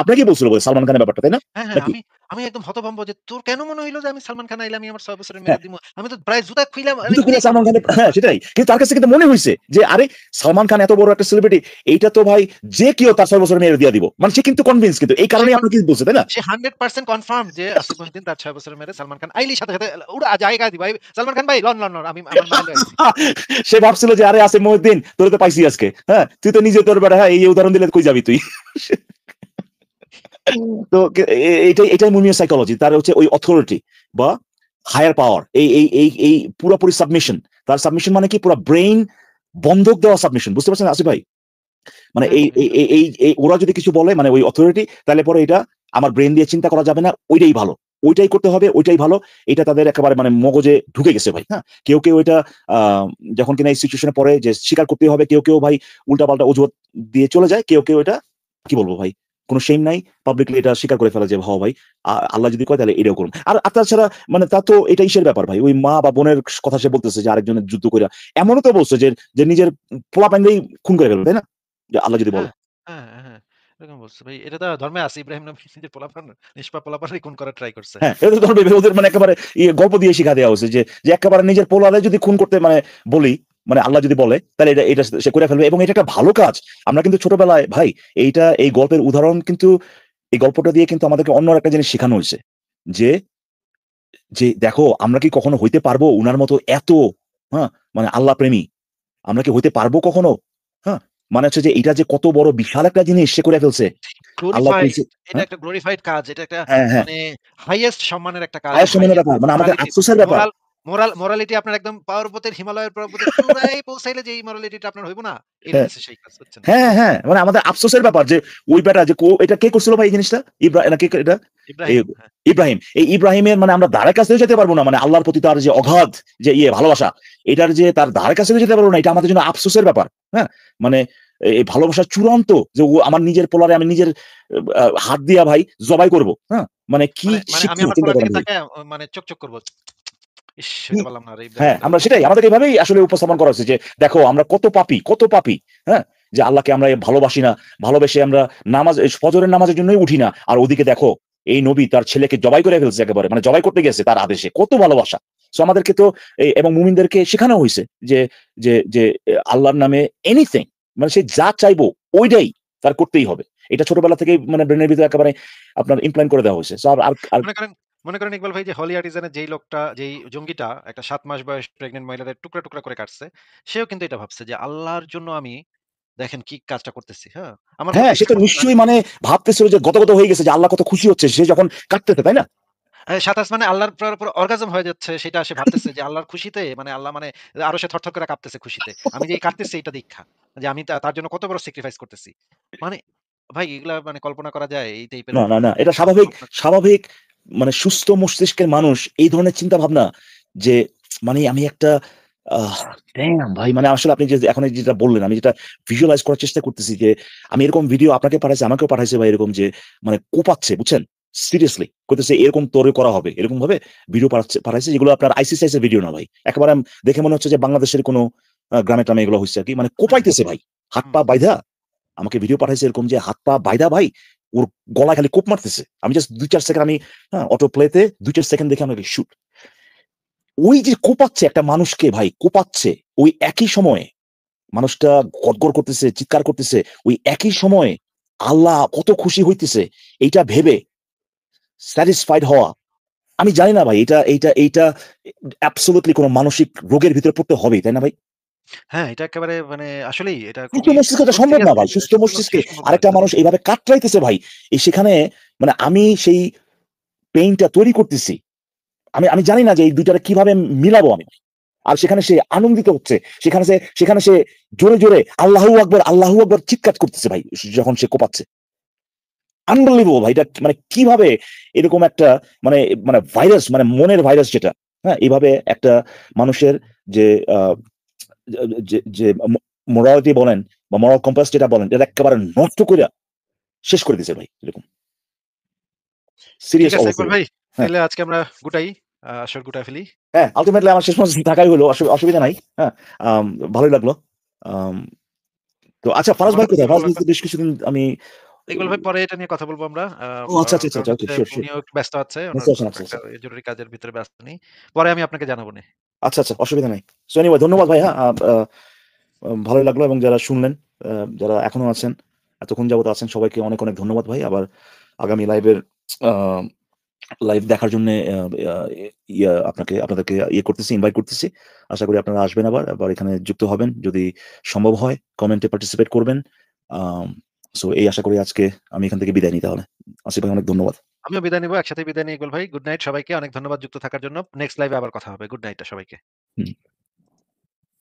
আপনাকে বলছিল সালমান খানের ব্যাপারটা, তাই না? হ্যাঁ, হ্যাঁ, নাকি? আমি একদম হতভম্ব যে তোর কেন মনে হইলো যে আমি সালমান খান আইলে আমি আমার ৬ বছরের মেয়েরে দিমু? আমি তো প্রায় জুতা খুইলা মানে জুতো খুলে এটাই করব। সালমান খানের, হ্যাঁ, সেটাই। কিন্তু তার কাছে কিন্তু মনে হইছে যে আরে সালমান খান এত বড় একটা সেলিব্রিটি, এইটা তো ভাই যে কেউ তার ৬ বছরের মেয়েরে দিয়ে দিব। মানে সে কিন্তু কনভিন্স, কিন্তু এই সে কারণেই কন আপনাকে বলছে, তাই না? সে 100% কনফার্ম যে আসিফ মহিউদ্দিন তার ৬ বছরের মেয়েরে সালমান খান আইলেই সাথে, সাথে উড়া জায়গা দিবা। সালমান খান ভাই লন আমি আমার মাইরে আইছি। সে ভাবছিল যে আরে আসিফ মহিউদ্দিন তোর তো পাইছি আজকে, হ্যাঁ, তুই তো নিজে তোর বেটা, হ্যাঁ, এই উদাহরণ দিলে কই যাবি তুই? তো এটাই মুমিয় সাইকোলজি, তার হচ্ছে ওই অথরিটি বা হায়ার পাওয়ার, এই পুরোপুরি সাবমিশন। তার সাবমিশন মানে কি, পুরো ব্রেইন বন্ধক দেওয়া সাবমিশন, বুঝতে পারছেন আসিফ ভাই? মানে হ্যাঁ, এই হ্যাঁ, এই এটা এই এই- এই ওরা যদি কিছু বলে, মানে ওই অথরিটি, তাহলে পরে এটা আমার ব্রেন দিয়ে চিন্তা করা যাবে না, ওইটাই ভালো, ওইটাই করতে হবে, ওইটাই ভালো। এটা তাদের একেবারে মানে মগজে ঢুকে গেছে ভাই, হ্যাঁ। কেউ কেউ এটা আহ যখন কিনা এই সিচুয়েশনে পড়ে যে স্বীকার করতে হবে, কেউ কেউ ভাই উল্টা পাল্টা অজুহাত দিয়ে চলে যায়, কেউ কেউ এটা কি বলবো ভাই, কোনো শেম নাই, পাবলিকলি এটা স্বীকার করে ফেলা যে হ ভাই, আল্লাহ যদি কয় তাহলে এটাও করুন। আর তাছাড়া মানে তা তো এটা ইসের ব্যাপার ভাই, ওই মা বা বোনের কথা সে বলতেছে যে আরেকজনের যুদ্ধ করে, এমনও তো বলছে যে যে নিজের পোলা প্যান্ডেই খুন করে ফেলবে, তাই না? যে আল্লাহ যদি বলে। হ্যাঁ, হ্যাঁ, হ্যাঁ, এরকম বলছে ভাই। এটা তো ধর্মে আছে। ইব্রাহিম নবী নিজের পোলাপান নিষ্পাপ পোলাপানই খুন করার ট্রাই করছে। হ্যাঁ, এটা তো ধরবে ওদের মানে একেবারে গল্প দিয়ে শিখা দেওয়া হচ্ছে যে যে একেবারে নিজের পোলারে যদি খুন করতে মানে বলি, মানে আল্লাহ যদি বলে তাহলে এটা এটা সে করে ফেলবে, এবং এটা একটা ভালো কাজ। আমরা কিন্তু ছোটবেলায় ভাই এই গল্পের উদাহরণ কিন্তু, এই গল্পটা দিয়ে কিন্তু আমাদেরকে অন্য একটা জিনিস শেখানো হয়েছে যে যে দেখো আমরা কি কখনো হইতে পারবো উনার মতো এত, হ্যাঁ, মানে আল্লাহ প্রেমী, আমরা কি হইতে পারবো কখনো? হ্যাঁ, মানে হচ্ছে যে এটা যে কত বড় বিশাল একটা জিনিস সে করে ফেলছে। আল্লাহ গ্লোরিফাইড বলছে, এটা হ্যাঁ, একটা গ্লোরিফাইড কাজ। এটা একটা হ্যাঁ, হ্যাঁ, মানে হাইয়েস্ট সম্মানের একটা কাজ, আয়ের সম্মানের হাইয়েস্ট ব্যাপার, মানে আমাদের মোরালিটি আফসোসের ব্যাপার। মোরালিটি আপনার একদম পর্বতের হিমালয়ের পর্বতের চূড়ায় পৌঁছাইলে যে মোরালিটিটা আপনার হইব না, এটা হ্যাঁ হইছে সেই কাজ, বুঝছেন? হ্যাঁ মানে আমাদের আফসোসের ব্যাপার যে ওই বেটা যে এটা কে করছিল ভাই এই জিনিসটা, ইব্রাহিম নাকি এটা ইব্রাহিম, হ্যাঁ। ইব্রাহিম, এই ইব্রাহিমের মানে আমরা ধারে কাছে যেতে পারবো না, মানে আল্লাহর প্রতি তার যে অগাধ যে ভালোবাসা, এটার যে তার ধারে কাছে যেতে পারবো না, এটা আমাদের জন্য আফসোসের ব্যাপার। হ্যাঁ, মানে এই ভালোবাসা চূড়ান্ত যে ও আমার নিজের পোলারে আমি নিজের হাত দিয়া ভাই জবাই করব। হ্যাঁ, মানে কি মানে আমি শিক্ষা আমার চিন্তা পোলার করেন দিকে ভাই। তাকায় মানে চকচক করব। ইস! হইতে পারলাম না রে হ্যাঁ, ইব্রাহিমটা। আমরা সেটাই আমাদের এভাবেই আসলে উপস্থাপন করা হচ্ছে যে দেখো আমরা কত পাপী। হ্যাঁ, যে আল্লাহকে আমরা ভালোবাসি না, ভালোবেসে আমরা নামাজ ফজরের নামাজের জন্যই উঠি না, আর ওদিকে দেখো এই নবী তার ছেলেকে জবাই করে ফেলছে, একেবারে মানে জবাই করতে গেছে তার আদেশে, কত ভালোবাসা। সো আমাদেরকে তো এবং মুমিনদেরকে শেখানো হয়েছে যে যে যে আল্লাহর নামে এনিথিং, মানে সে যা চাইবো ওইটাই তার করতেই হবে। এটা ছোটবেলা থেকেই মানে ব্রেনের ভিতরে একেবারে আপনার ইমপ্লান্ট করে দেওয়া হয়েছে। সো আর মনে করেন ইকবাল ভাই যে হলি আর্টিজানের যেই লোকটা, যেই জঙ্গিটা একটা ৭ মাস বয়স প্রেগন্যান্ট মহিলাদের টুকরা করে কাটছে, সেও কিন্তু এটা ভাবছে যে আল্লাহর জন্য আমি দেখেন কি কাজটা করতেছি। হ্যাঁ? আমার হ্যাঁ, করতে সে ইচ্ছা তো করতেছে না। নিশ্চয়ই মানে ভাবতেছিল যে গত হয়ে গেছে যে আল্লাহ কত খুশি হচ্ছে সে যখন কাটতেছে, তাই না? ৭ আসমানে আল্লাহর পুরো অর্গাজম হয়ে যাচ্ছে, সেটা সে ভাবতেছে যে আল্লাহর খুশিতে মানে আল্লাহ মানে আরো সে থরথর করে কাঁপতেছে খুশিতে। আমি যে কাটতেছি এটা দেইখা। যে আমি তার জন্য কত বড় স্যাক্রিফাইস করতেছি। মানে ভাই এগুলা মানে কল্পনা করা যায় এই টাইপের না এটা ভাবনা। স্বাভাবিক মানে সুস্থ মস্তিষ্কের মানুষ এই ধরনের চিন্তা ভাবনা যে মানে আমি একটা damn ভাই, মানে আসলে আপনি যে এখন যেটা বললেন আমি যেটা ভিজুয়ালাইজ করার চেষ্টা করতেছি যে আমি এরকম ভিডিও আপনাকে পাঠাইছি, আমাকেও পাঠাইছে ভাই, এরকম যে মানে কোপাচ্ছে, বুঝছেন? সিরিয়াসলি কইতেছে এরকম তোরে করা হবে, এরকম ভাবে ভিডিও পাঠাইছে যেগুলো আপনার আইসিসিআইএস এর ভিডিও না ভাই, একেবারে দেখে মনে হচ্ছে যে বাংলাদেশের কোনো গ্রামে ট্রামে এগুলো হচ্ছে আর কি, মানে কোপাইতেছে ভাই, হাত হুম। পা বাইধা আমাকে ভিডিও পাঠাইছে এরকম যে হাত পা বাইধা ভাই ওর গলায় খালি কোপ মারতেছে। আমি জাস্ট ২-৪ সেকেন্ড আমি অটো প্লেতে ২-৪ সেকেন্ড দেখে আমাকে শুট। ওই যে কোপাচ্ছে একটা মানুষকে ভাই, কোপাচ্ছে, ওই একই সময়ে মানুষটা গদগদ করতেছে, চিৎকার করতেছে। ওই একই সময়ে আল্লাহ কত খুশি হইতেছে এইটা ভেবে স্যাটিসফাইড হওয়া। আমি জানি না ভাই এইটা অ্যাবসোলিউটলি কোন মানসিক রোগের ভিতরে পড়তে হবেই, তাই না ভাই? হ্যাঁ, এটা একেবারে মানে আসলেই এটা সুস্থ খুবই মস্তিষ্কে এটা সম্ভব সিরিয়াস না ভাই। বিষয়। সুস্থ সুস্থ মস্তিষ্কে মস্তিষ্কে সম্ভব না আরেকটা এটা। মানুষ এইভাবে কাতরাইতেছে ভাই। সেখানে মানে আমি সেই পেইনটা তৈরি করতেছি। আমি জানি না যে এই ২ টারে কিভাবে মিলাবো আমি। আর সেখানে সে আনন্দিত হচ্ছে। সেখানে সে জোরে আল্লাহু আকবার চিৎকার করতেছে ভাই যখন সে কোপাচ্ছে। আনবিলিভেবল ভাই, এটা মানে কিভাবে এরকম একটা মানে মানে ভাইরাস, মানে মনের ভাইরাস যেটা, হ্যাঁ? এভাবে একটা মানুষের যে আ যে মোরালিটি বলেন বা মোরাল কম্পাস যেটা বলেন, এটা একেবারে নষ্ট কইরা শেষ করে দিছে ভাই এরকম। ঠিক সিরিয়াস আছে অবস্থা ইকবাল ভাই। ভাই। হ্যাঁ, তাইলে আজকে আমরা গুটাই। আসর গুটায় ফেলি। হ্যাঁ, আল্টিমেটলি আমার শেষ পর্যন্ত থাকাই হলো। অসুবিধা নাই। হ্যাঁ? ভালোই লাগলো। আম তো আচ্ছা, ফারাজ আমারও ভাই খুব কোথায়? ভালো ফারাজ ভাই লাগলো। তো বেশ কিছুদিন আমি ইকবাল ভাই পরে এটা নিয়ে কথা বলবো আমরা। ও আচ্ছা, আচ্ছা, কারণ আচ্ছা, ওকে, হচ্ছে শিওর। উনিও একটু ব্যস্ত আছে। উনার নিশ্চয়ই আসেন, আচ্ছা, একটা আচ্ছা। জরুরি কাজের ভিতরে ব্যস্ত নেই। পরে আমি আপনাকে জানাবো নে। আচ্ছা, অসুবিধা নাই। সো এনিওয়ে ধন্যবাদ ভাই, হ্যাঁ? ভালোই লাগলো এবং যারা শুনলেন, যারা এখনো আছেন, এতক্ষণ যাবত আছেন সবাইকে অনেক ধন্যবাদ ভাই। আবার আগামী আ লাইভ দেখার জন্যে আ আপনাদেরকে করতেছি, ইনভাইট করতেছি। আশা করি আপনারা আসবেন আবার এখানে যুক্ত হবেন। যদি সম্ভব হয় কমেন্টে পার্টিসিপেট করবেন। আম সো এই আশা করি আজকে আমি এখান থেকে বিদায় নিই তাহলে। আসিফ ভাই অনেক ধন্যবাদ। আমিও বিদায় নিবো। একসাথে বিদায় নিই ইকবাল ভাই। গুড নাইট সবাইকে। অনেক ধন্যবাদ যুক্ত থাকার জন্য। নেক্সট লাইভে আবার কথা হবে। গুড নাইট সবাইকে। হুম।